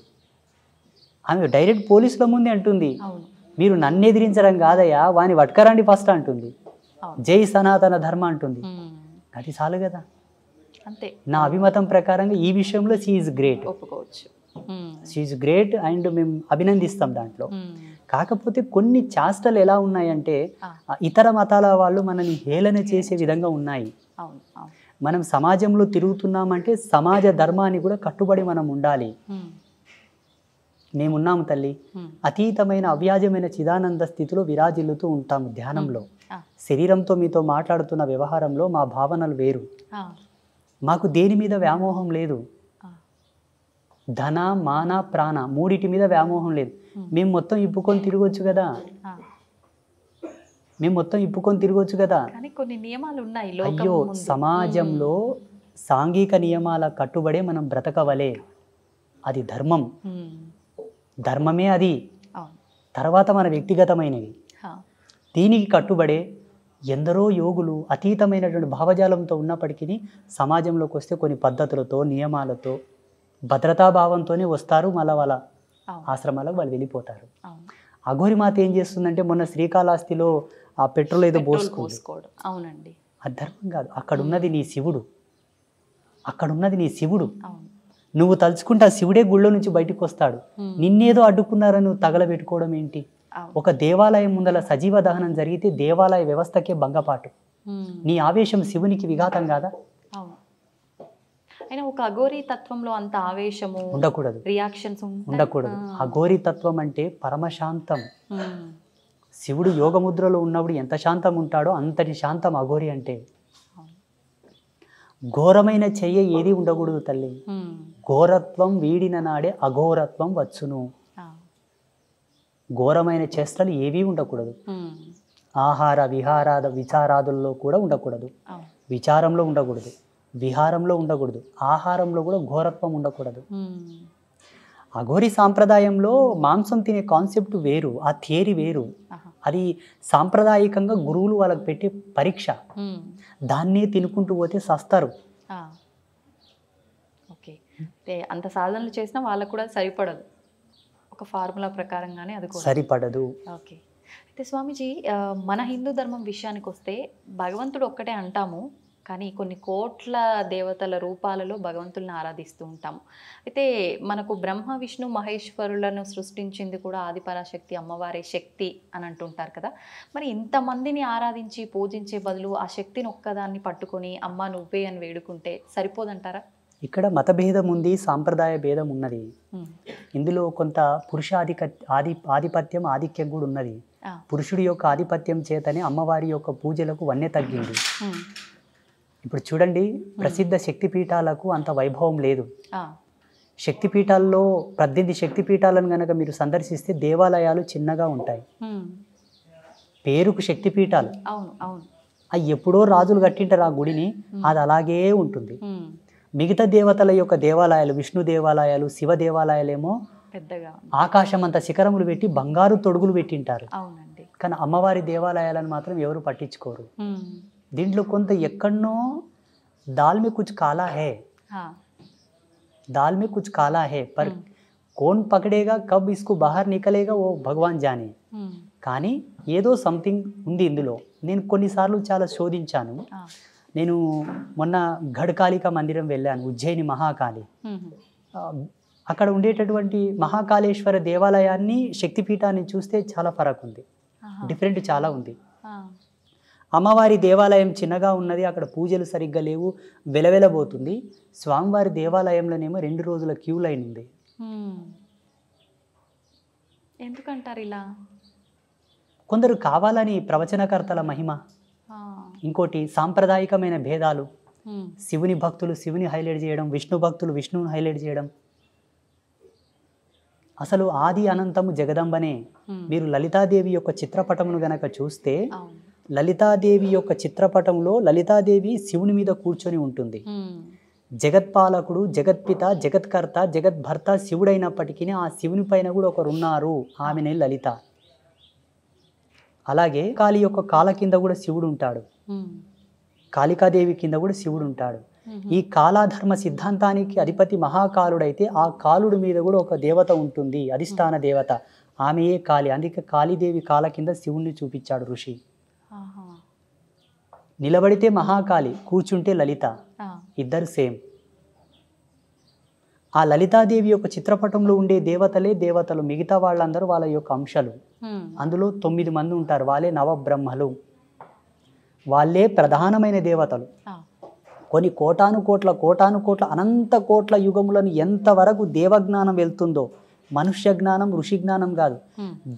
ఆమె డైరెక్ట్ పోలీసుల ముందే అంటుంది, మీరు నన్ను ఎదిరించడం కాదయ్యా, వాని వట్కరండి ఫస్ట్ అంటుంది. జై సనాతన ధర్మ అంటుంది. అది చాలు కదా. అంతే. నా అభిమతం ప్రకారంగా ఈ విషయంలో షీ ఈజ్ గ్రేట్, ఒప్పుకోవచ్చు. షీ ఈజ్ గ్రేట్ అండ్ మేము అభినందిస్తాం దాంట్లో. కాకపోతే కొన్ని చేష్టలు ఎలా ఉన్నాయంటే ఇతర మతాల వాళ్ళు మనని హేళన చేసే విధంగా ఉన్నాయి. మనం సమాజంలో తిరుగుతున్నామంటే సమాజ ధర్మాన్ని కూడా కట్టుబడి మనం ఉండాలి. మేమున్నాము తల్లి, అతీతమైన అవ్యాజమైన చిదానంద స్థితిలో విరాజిల్లుతూ ఉంటాము ధ్యానంలో. శరీరంతో మీతో మాట్లాడుతున్న వ్యవహారంలో మా భావనలు వేరు. మాకు దేని మీద వ్యామోహం లేదు. ధన మాన ప్రాణ మూడిటి మీద వ్యామోహం లేదు. మేము మొత్తం ఇప్పుకొని తిరగొచ్చు కదా, కొన్ని నియమాలు ఉన్నాయి. అయ్యో, సమాజంలో సాంఘిక నియమాల కట్టుబడే మనం బ్రతకవలే. అది ధర్మం, ధర్మమే అది. తర్వాత మన వ్యక్తిగతమైనవి. దీనికి కట్టుబడే ఎందరో యోగులు అతీతమైనటువంటి భావజాలంతో ఉన్నప్పటికీ సమాజంలోకి వస్తే కొన్ని పద్ధతులతో నియమాలతో భద్రతాభావంతోనే వస్తారు. మళ్ళీ వాళ్ళ ఆశ్రమాలకు వాళ్ళు వెళ్ళిపోతారు. అఘోరి మాత ఏం చేస్తుందంటే మొన్న శ్రీకాళహస్తిలో ఆ పెట్రోల్ ఏదో పోసుకోవడం. అవునండి, అది ధర్మం కాదు. అక్కడున్నది నీ శివుడు. నువ్వు తలుచుకుంటే ఆ శివుడే గుళ్ళో నుంచి బయటకు వస్తాడు. నిన్నేదో అడ్డుకున్నారని నువ్వు తగలబెట్టుకోవడం ఏంటి? ఒక దేవాలయం ముందల సజీవ దహనం జరిగితే దేవాలయ వ్యవస్థకే భంగపాటు. నీ ఆవేశం శివునికి విఘాతం కాదా? అయినా ఒక అఘోరీ తత్వంలో అంత ఆవేశము ఉండకూడదు, రియాక్షన్స్ ఉండకూడదు. అఘోరీ తత్వం అంటే పరమశాంతం. శివుడు యోగముద్రలో ఉన్నప్పుడు ఎంత శాంతం ఉంటాడో అంతటి శాంతం అఘోరి అంటే. ఘోరమైన చెయ్య ఏది ఉండకూడదు తల్లి. ఘోరత్వం వీడిన నాడే అఘోరత్వం వచ్చును. ఘోరమైన చేష్టలు ఏవీ ఉండకూడదు. ఆహార విచారాదుల్లో కూడా ఉండకూడదు. విచారంలో ఉండకూడదు, విహారంలో ఉండకూడదు, ఆహారంలో కూడా ఘోరత్వం ఉండకూడదు. అఘోరి సాంప్రదాయంలో మాంసం తినే కాన్సెప్ట్ వేరు, ఆ థియరీ వేరు. అది సాంప్రదాయకంగా గురువులు వాళ్ళకి పెట్టే పరీక్ష. దాన్నే తినుకుంటూ పోతే సస్తారు. ఓకే, అంటే అంత సాధనలు చేసినా వాళ్ళకు కూడా సరిపడదు. ఒక ఫార్ములా ప్రకారంగానే అది సరిపడదు. ఓకే, అయితే స్వామీజీ మన హిందూ ధర్మం విషయానికి వస్తే భగవంతుడు ఒక్కటే అంటాము, కానీ కొన్ని కోట్ల దేవతల రూపాలలో భగవంతుల్ని ఆరాధిస్తూ ఉంటాము. అయితే మనకు బ్రహ్మ విష్ణు మహేశ్వరులను సృష్టించింది కూడా ఆదిపరాశక్తి అమ్మవారే శక్తి అని అంటుంటారు కదా. మరి ఇంతమందిని ఆరాధించి పూజించే బదులు ఆ శక్తిని ఒక్కదాన్ని పట్టుకొని అమ్మ నువ్వే అని వేడుకుంటే సరిపోదంటారా? ఇక్కడ మత భేదం ఉంది, సాంప్రదాయ భేదం ఉన్నది. ఇందులో కొంత పురుష ఆధిపత్యం ఆధిక్యం కూడా ఉన్నది. పురుషుడి యొక్క ఆధిపత్యం చేతనే అమ్మవారి యొక్క పూజలకు వన్నె తగ్గింది. ఇప్పుడు చూడండి, ప్రసిద్ధ శక్తిపీఠాలకు అంత వైభవం లేదు. శక్తిపీఠాల్లో 18 శక్తిపీఠాలను కనుక మీరు సందర్శిస్తే దేవాలయాలు చిన్నగా ఉంటాయి. పేరుకు శక్తిపీఠాలు, అవి ఎప్పుడో రాజులు కట్టింటారు ఆ గుడిని, అది అలాగే ఉంటుంది. మిగతా దేవతల యొక్క దేవాలయాలు, విష్ణు దేవాలయాలు, శివ దేవాలయాలేమో పెద్దగా ఆకాశం అంత శిఖరములు పెట్టి బంగారు తొడుగులు పెట్టింటారు. కానీ అమ్మవారి దేవాలయాలను మాత్రం ఎవరు పట్టించుకోరు. దీంట్లో కొంత ఎక్కడనో దాల్ में कुछ काला है, दाल में कुछ काला है, पर कौन पकड़ेगा कब इसको बाहर निकलेगा वो भगवान जाने. కానీ ఏదో సంథింగ్ ఉంది ఇందులో. నేను కొన్నిసార్లు చాలా శోధించాను. నేను మొన్న గఢకాళిక మందిరం వెళ్ళాను, ఉజ్జయిని మహాకాళి. అక్కడ ఉండేటటువంటి మహాకాళేశ్వర దేవాలయాన్ని శక్తిపీఠాన్ని చూస్తే చాలా ఫరక్ ఉంది, డిఫరెంట్ చాలా ఉంది. అమ్మవారి దేవాలయం చిన్నగా ఉన్నది, అక్కడ పూజలు సరిగ్గా లేవు, వెలవెలబోతుంది. స్వామివారి దేవాలయంలోనేమో 2 రోజుల క్యూ లైన్ ఉంది. ఎందుకంటారు ఇలా? కొందరు కావాలని ప్రవచనకర్తల మహిమ, ఇంకోటి సాంప్రదాయకమైన భేదాలు. శివుని భక్తులు శివుని హైలైట్ చేయడం, విష్ణు భక్తులు విష్ణువుని హైలైట్ చేయడం. అసలు ఆది అనంతము జగదంబనే. మీరు లలితాదేవి యొక్క చిత్రపటమును గనక చూస్తే లలితాదేవి యొక్క చిత్రపటంలో లలితాదేవి శివుని మీద కూర్చొని ఉంటుంది. జగత్పాలకుడు, జగత్పిత, జగత్కర్త, జగద్భర్త శివుడైనప్పటికీ ఆ శివుని పైన కూడా ఒకరు ఉన్నారు, ఆమెనే లలిత. అలాగే కాళీ యొక్క కాల కింద కూడా శివుడు ఉంటాడు, కాళికాదేవి కింద కూడా శివుడు ఉంటాడు. ఈ కాలాధర్మ సిద్ధాంతానికి అధిపతి మహాకాలుడైతే ఆ కాలుడి మీద కూడా ఒక దేవత ఉంటుంది, అధిష్టాన దేవత, ఆమెయే కాళి. అందుకే కాళీదేవి కాల కింద శివుణ్ణి చూపించాడు ఋషి. నిలబడితే మహాకాళి, కూర్చుంటే లలిత, ఇద్దరు సేమ్. ఆ లలితాదేవి యొక్క చిత్రపటంలో ఉండే దేవతలే దేవతలు, మిగతా వాళ్ళందరూ వాళ్ళ యొక్క అంశాలు. అందులో 9 మంది ఉంటారు, వాళ్ళే నవబ్రహ్మలు, వాళ్ళే ప్రధానమైన దేవతలు. కొన్ని కోటాను కోట్ల అనంత కోట్ల యుగములను ఎంతవరకు దేవజ్ఞానం వెళ్తుందో, మనుష్య జ్ఞానం ఋషి జ్ఞానం కాదు,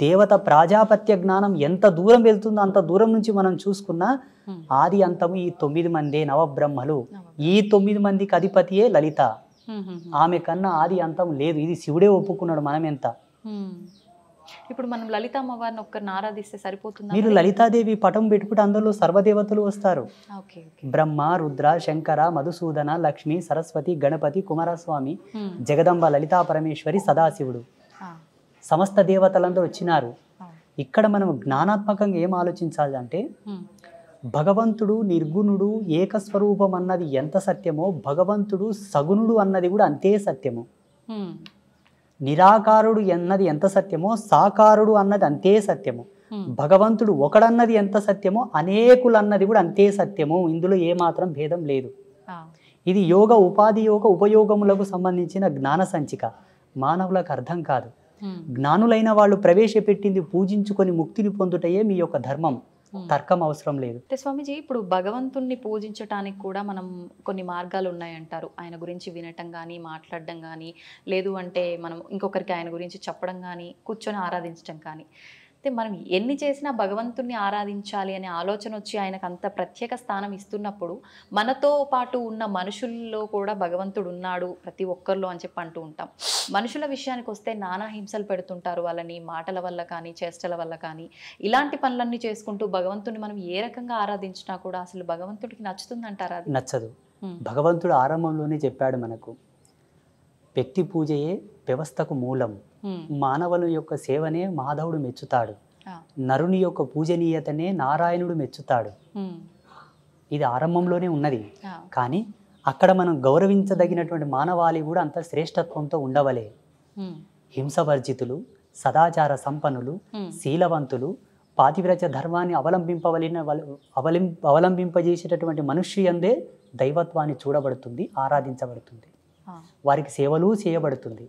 దేవత ప్రాజాపత్య జ్ఞానం ఎంత దూరం వెళ్తుందో అంత దూరం నుంచి మనం చూసుకున్నా ఆది అంతము ఈ 9 మందే నవబ్రహ్మలు. ఈ 9 మందికి అధిపతియే లలిత. ఆమె కన్నా ఆది అంతం లేదు. ఇది శివుడే ఒప్పుకున్నాడు. మనం ఎంత. ఇప్పుడు మనం లలిత అమ్మవారిని ఒక్కరిని ఆరాధిస్తే సరిపోతుంది. మీరు లలితాదేవి పటం పెట్టుకుంటే అందులో సర్వదేవతలు వస్తారు. బ్రహ్మ, రుద్ర, శంకర, మధుసూదన, లక్ష్మి, సరస్వతి, గణపతి, కుమారస్వామి, జగదంబ, లలితా పరమేశ్వరి, సదాశివుడు, సమస్త దేవతలందరూ వచ్చినారు. ఇక్కడ మనం జ్ఞానాత్మకంగా ఏం ఆలోచించాలి అంటే, భగవంతుడు నిర్గుణుడు ఏకస్వరూపం అన్నది ఎంత సత్యమో, భగవంతుడు సగుణుడు అన్నది కూడా అంతే సత్యము. నిరాకారుడు అన్నది ఎంత సత్యమో, సాకారుడు అన్నది అంతే సత్యము. భగవంతుడు ఒకడన్నది ఎంత సత్యమో, అనేకులు అన్నది కూడా అంతే సత్యము. ఇందులో ఏమాత్రం భేదం లేదు. ఇది యోగ, ఉపాధి యోగ, ఉపయోగములకు సంబంధించిన జ్ఞాన సంచిక. మానవులకు అర్థం కాదు. జ్ఞానులైన వాళ్ళు ప్రవేశపెట్టింది పూజించుకొని ముక్తిని పొందుటయే మీ యొక్క ధర్మం. తర్కం అవసరం లేదు. స్వామీజీ, ఇప్పుడు భగవంతుణ్ణి పూజించటానికి కూడా మనం కొన్ని మార్గాలు ఉన్నాయంటారు. ఆయన గురించి వినటం కానీ, మాట్లాడడం కానీ, లేదు అంటే మనం ఇంకొకరికి ఆయన గురించి చెప్పడం కానీ, కూర్చొని ఆరాధించడం కానీ. అయితే మనం ఎన్ని చేసినా భగవంతుణ్ణి ఆరాధించాలి అనే ఆలోచన వచ్చి ఆయనకు అంత ప్రత్యేక స్థానం ఇస్తున్నప్పుడు, మనతో పాటు ఉన్న మనుషుల్లో కూడా భగవంతుడు ఉన్నాడు ప్రతి ఒక్కరిలో అని చెప్పి అంటూ ఉంటాం. మనుషుల విషయానికి వస్తే నానా హింసలు పెడుతుంటారు వాళ్ళని, మాటల వల్ల కానీ, చేష్టల వల్ల కానీ. ఇలాంటి పనులన్నీ చేసుకుంటూ భగవంతుని మనం ఏ రకంగా ఆరాధించినా కూడా అసలు భగవంతుడికి నచ్చుతుందంటారా? అది నచ్చదు. భగవంతుడు ఆరంభంలోనే చెప్పాడు మనకు, వ్యక్తి పూజయే వ్యవస్థకు మూలం. మానవుల యొక్క సేవనే మాధవుడు మెచ్చుతాడు. నరుని యొక్క పూజనీయతనే నారాయణుడు మెచ్చుతాడు. ఇది ఆరంభంలోనే ఉన్నది. కానీ అక్కడ మనం గౌరవించదగినటువంటి మానవాళి కూడా అంత శ్రేష్టత్వంతో ఉండవలే. హింసవర్జితులు, సదాచార సంపన్నులు, శీలవంతులు, పాతివ్రత్య ధర్మాన్ని అవలంబింపజేసేటటువంటి మనుష్యందే దైవత్వాన్ని చూడబడుతుంది, ఆరాధించబడుతుంది, వారికి సేవలు చేయబడుతుంది.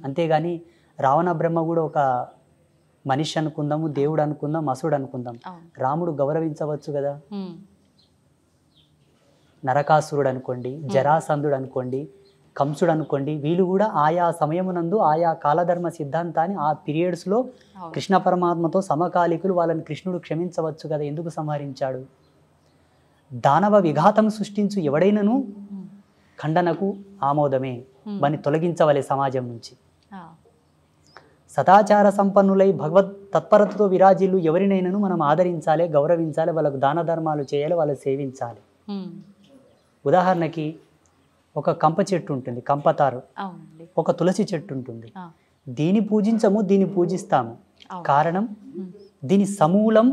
అంతేగాని రావణ బ్రహ్మ కూడా ఒక మనిషి అనుకుందాము, దేవుడు అనుకుందాం, అసుడు అనుకుందాం, రాముడు గౌరవించవచ్చు కదా. నరకాసురుడు అనుకోండి, జరాసంధుడు అనుకోండి, కంసుడు అనుకోండి, వీళ్ళు కూడా ఆయా సమయమునందు ఆయా కాలధర్మ సిద్ధాంతాన్ని ఆ పీరియడ్స్లో కృష్ణ పరమాత్మతో సమకాలికులు, వాళ్ళని కృష్ణుడు క్షమించవచ్చు కదా. ఎందుకు సంహరించాడు? దానవ విఘాతం సృష్టించు ఎవడైనను ఖండనకు ఆమోదమే, వారిని తొలగించవలే సమాజం నుంచి. సదాచార సంపన్నులై భగవత్ తత్పరతతో విరాజిల్లు ఎవరినైనాను మనం ఆదరించాలి, గౌరవించాలి, వాళ్ళకు దాన ధర్మాలు చేయాలి, వాళ్ళని సేవించాలి. ఉదాహరణకి ఒక కంప చెట్టు ఉంటుంది, కంపతారు, ఒక తులసి చెట్టు ఉంటుంది. దీన్ని పూజించము, దీన్ని పూజిస్తాము. కారణం, దీని సమూలం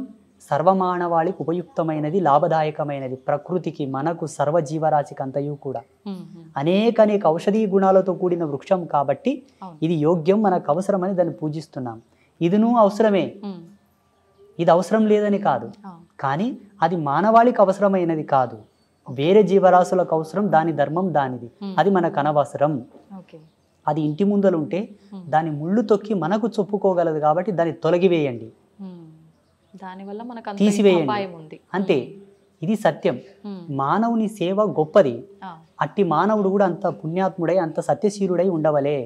సర్వమానవాళికి ఉపయుక్తమైనది, లాభదాయకమైనది, ప్రకృతికి, మనకు, సర్వజీవరాశికి అంతయు కూడా అనేక ఔషధీ గుణాలతో కూడిన వృక్షం కాబట్టి ఇది యోగ్యం, మనకు అవసరమని దాన్ని పూజిస్తున్నాం. ఇదిను అవసరమే, ఇది అవసరం లేదని కాదు, కానీ అది మానవాళికి అవసరమైనది కాదు, వేరే జీవరాశులకు అవసరం, దాని ధర్మం దానిది, అది మనకు అనవసరం. అది ఇంటి ముందలుంటే దాని ముళ్ళు తొక్కి మనకు చెప్పుకోగలదు కాబట్టి దాన్ని తొలగివేయండి, తీసివేయండి, అంతే. ఇది సత్యం. మానవుని సేవ గొప్పది. అట్టి మానవుడు కూడా అంత పుణ్యాత్ముడై అంత సత్యశీలుడై ఉండవలే.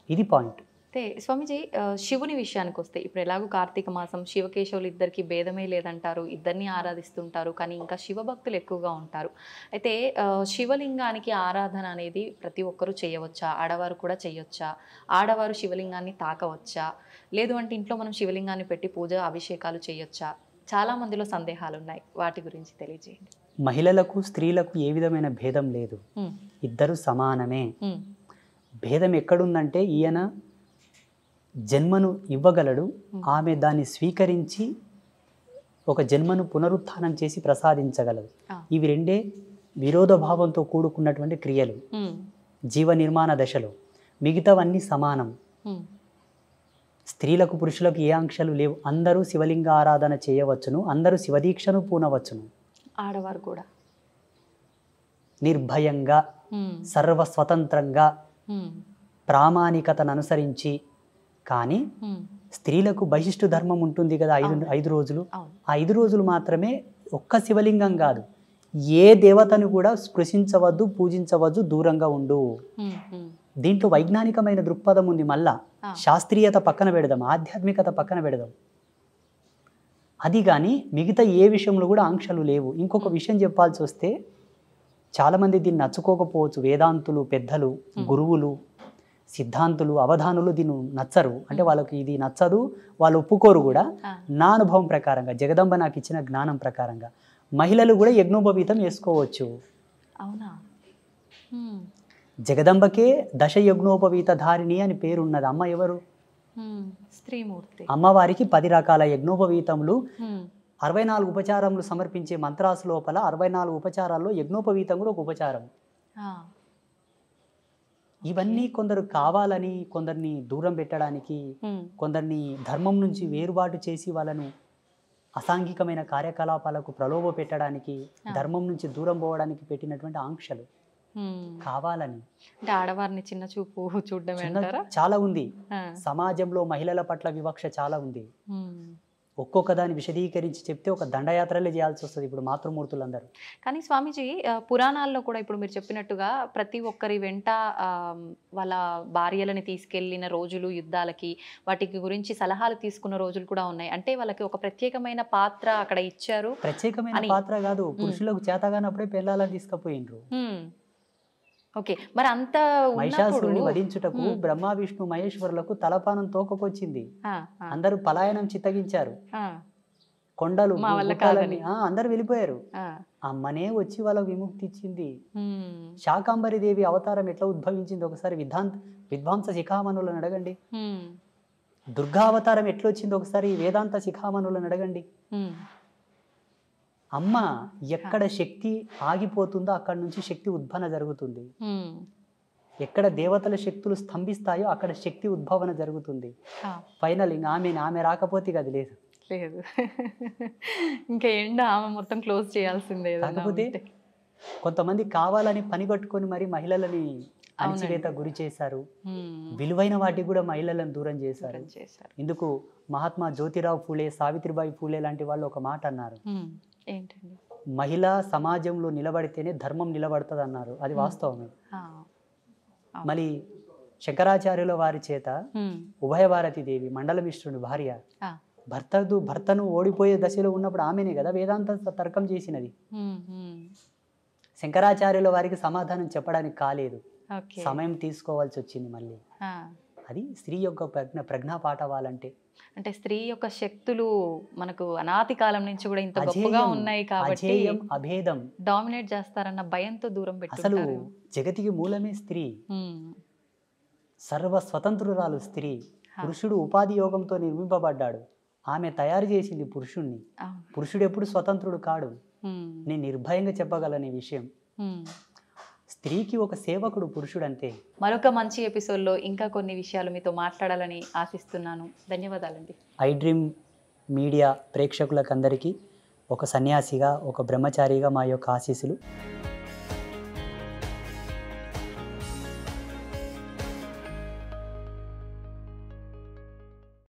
ఇది పాయింట్. అయితే స్వామీజీ, శివుని విషయానికి వస్తే ఇప్పుడు ఎలాగో కార్తీక మాసం, శివకేశవులు ఇద్దరికి భేదమే లేదంటారు, ఇద్దరిని ఆరాధిస్తుంటారు, కానీ ఇంకా శివభక్తులు ఎక్కువగా ఉంటారు. అయితే శివలింగానికి ఆరాధన అనేది ప్రతి ఒక్కరూ చేయవచ్చా? ఆడవారు కూడా చేయొచ్చా? ఆడవారు శివలింగాన్ని తాకవచ్చా? లేదు అంటే ఇంట్లో మనం శివలింగాన్ని పెట్టి పూజ అభిషేకాలు చేయొచ్చా? చాలా మందిలో సందేహాలు ఉన్నాయి, వాటి గురించి తెలియజేయండి. మహిళలకు స్త్రీలకు ఏ విధమైన భేదం లేదు, ఇద్దరు సమానమే. భేదం ఎక్కడుందంటే, ఈయన జన్మను ఇవ్వగలడు, ఆమె దాన్ని స్వీకరించి ఒక జన్మను పునరుత్థానం చేసి ప్రసాదించగలదు. ఇవి రెండే విరోధభావంతో కూడుకున్నటువంటి క్రియలు జీవ నిర్మాణ దశలో. మిగతావన్నీ సమానం. స్త్రీలకు పురుషులకు ఏ ఆంక్షలు లేవు. అందరూ శివలింగ ఆరాధన చేయవచ్చును, అందరూ శివదీక్షను పూనవచ్చును. ఆడవారు కూడా నిర్భయంగా సర్వస్వతంత్రంగా ప్రామాణికతను అనుసరించి. కానీ స్త్రీలకు బహిష్టు ధర్మం ఉంటుంది కదా, 5 రోజులు. ఆ 5 రోజులు మాత్రమే ఒక్క శివలింగం కాదు, ఏ దేవతను కూడా స్పృశించవద్దు, పూజించవద్దు, దూరంగా ఉండు. దీంట్లో వైజ్ఞానికమైన దృక్పథం ఉంది. మళ్ళా శాస్త్రీయత పక్కన పెడదాం, ఆధ్యాత్మికత పక్కన పెడదాం. అది కానీ మిగతా ఏ విషయంలో కూడా ఆంక్షలు లేవు. ఇంకొక విషయం చెప్పాల్సి వస్తే, చాలామంది దీన్ని నచ్చుకోకపోవచ్చు. వేదాంతులు, పెద్దలు, గురువులు, సిద్ధాంతులు, అవధానులు దీన్ని నచ్చరు. అంటే వాళ్ళకి ఇది నచ్చదు, వాళ్ళు ఒప్పుకోరు కూడా. నా అనుభవం ప్రకారంగా, జగదంబ నాకు ఇచ్చిన జ్ఞానం ప్రకారంగా, మహిళలు కూడా యజ్ఞోపవీతం వేసుకోవచ్చు. అవునా? జగదంబకే దశ యజ్ఞోపవీత ధారిణి అని పేరున్నది. అమ్మ ఎవరు? స్త్రీమూర్తి. అమ్మవారికి 10 రకాల యజ్ఞోపవీతములు, 64 ఉపచారములు సమర్పించే మంత్రాసు లోపల 64 ఉపచారాల్లో యజ్ఞోపవీతం కూడా ఒక ఉపచారం. ఇవన్నీ కొందరు కావాలని, కొందరిని దూరం పెట్టడానికి, కొందరిని ధర్మం నుంచి వేరుబాటు చేసి వాళ్ళను అసాంఘికమైన కార్యకలాపాలకు ప్రలోభ పెట్టడానికి, ధర్మం నుంచి దూరం పోవడానికి పెట్టినటువంటి ఆంక్షలు. కావాలని అంటే ఆడవారిని చిన్న చూపు చూడడమే చాలా ఉంది. సమాజంలో మహిళల పట్ల వివక్ష చాలా ఉంది. ఒక్కొక్క దాన్ని విశదీకరించి చెప్తే ఒక దండయాత్రలే చేయాల్సి వస్తుంది ఇప్పుడు మాతృమూర్తులందరూ. కానీ స్వామీజీ, పురాణాల్లో కూడా ఇప్పుడు మీరు చెప్పినట్టుగా ప్రతి ఒక్కరి వెంట వాళ్ళ భార్యలని తీసుకెళ్లిన రోజులు, యుద్ధాలకి వాటికి గురించి సలహాలు తీసుకున్న రోజులు కూడా ఉన్నాయి. అంటే వాళ్ళకి ఒక ప్రత్యేకమైన పాత్ర అక్కడ ఇచ్చారు. ప్రత్యేకమైన పాత్ర కాదు, పురుషులకు చేతగానప్పుడే పెళ్ళాలని తీసుకుపోయిండ్రు. ఓకే, మరి అంత మహిషాసురుని వధించుటకు బ్రహ్మ విష్ణు మహేశ్వరులకు తలపానం తోకకొచ్చింది. అందరూ పలాయనం చిత్తగించారు. కొండలు అందరు వెళ్ళిపోయారు. అమ్మనే వచ్చి వాళ్ళకు విముక్తి ఇచ్చింది. శాకాంబరి దేవి అవతారం ఎట్లా ఉద్భవించింది ఒకసారి విద్వాంస శిఖామణులను అడగండి. దుర్గా అవతారం ఎట్లొచ్చింది ఒకసారి వేదాంత శిఖామణులను అడగండి. అమ్మ ఎక్కడ శక్తి ఆగిపోతుందో అక్కడ నుంచి శక్తి ఉద్భవన జరుగుతుంది. ఎక్కడ దేవతల శక్తులు స్తంభిస్తాయో అక్కడ శక్తి ఉద్భవన జరుగుతుంది. ఫైనల్ ఇంకా ఆమె రాకపోతే అది లేదు. ఇంకా ఎండ ఆమె మొత్తం క్లోజ్ చేయాల్సిందే. కాకపోతే కొంతమంది కావాలని పని కట్టుకొని మరి మహిళలని అణచివేత గురి చేశారు. విలువైన వాటికి కూడా మహిళలను దూరం చేశారు. ఇందుకు మహాత్మా జ్యోతిరావు ఫూలే, సావిత్రిబాయి ఫూలే లాంటి వాళ్ళు ఒక మాట అన్నారు. మహిళ సమాజంలో నిలబడితేనే ధర్మం నిలబడుతుంది అన్నారు. అది వాస్తవమే. మళ్ళీ శంకరాచార్యుల వారి చేత ఉభయభారతి దేవి మండలమిశ్రుని భార్య భర్తను ఓడిపోయే దశలో ఉన్నప్పుడు ఆమెనే కదా వేదాంత తర్కం చేసినది. శంకరాచార్యుల వారికి సమాధానం చెప్పడానికి కాలేదు, సమయం తీసుకోవాల్సి వచ్చింది. మళ్ళీ అది స్త్రీ యొక్క ప్రజ్ఞా పాఠవాలంటే. అంటే స్త్రీ యొక్క శక్తులు మనకు అనాది కాలం నుంచి కూడా ఇంత గొప్పగా ఉన్నాయి కాబట్టి అభేదం డామినేట్ చేస్తారన్న భయంతో దూరం అసలు జగతికి మూలమే స్త్రీ. సర్వ స్వతంత్రురాలు స్త్రీ. పురుషుడు ఉపాధి యోగంతో నిర్మింపబడ్డాడు, ఆమె తయారు చేసింది పురుషుణ్ణి. పురుషుడు ఎప్పుడు స్వతంత్రుడు కాడు. నేను నిర్భయంగా చెప్పగలను ఈ విషయం. స్త్రీకి ఒక సేవకుడు పురుషుడు అంతే. మరొక మంచి ఎపిసోడ్లో ఇంకా కొన్ని విషయాలు మీతో మాట్లాడాలని ఆశిస్తున్నాను. ధన్యవాదాలండి. ఐ డ్రీమ్ మీడియా ప్రేక్షకులకందరికీ ఒక సన్యాసిగా, ఒక బ్రహ్మచారిగా మా యొక్క ఆశీస్సులు.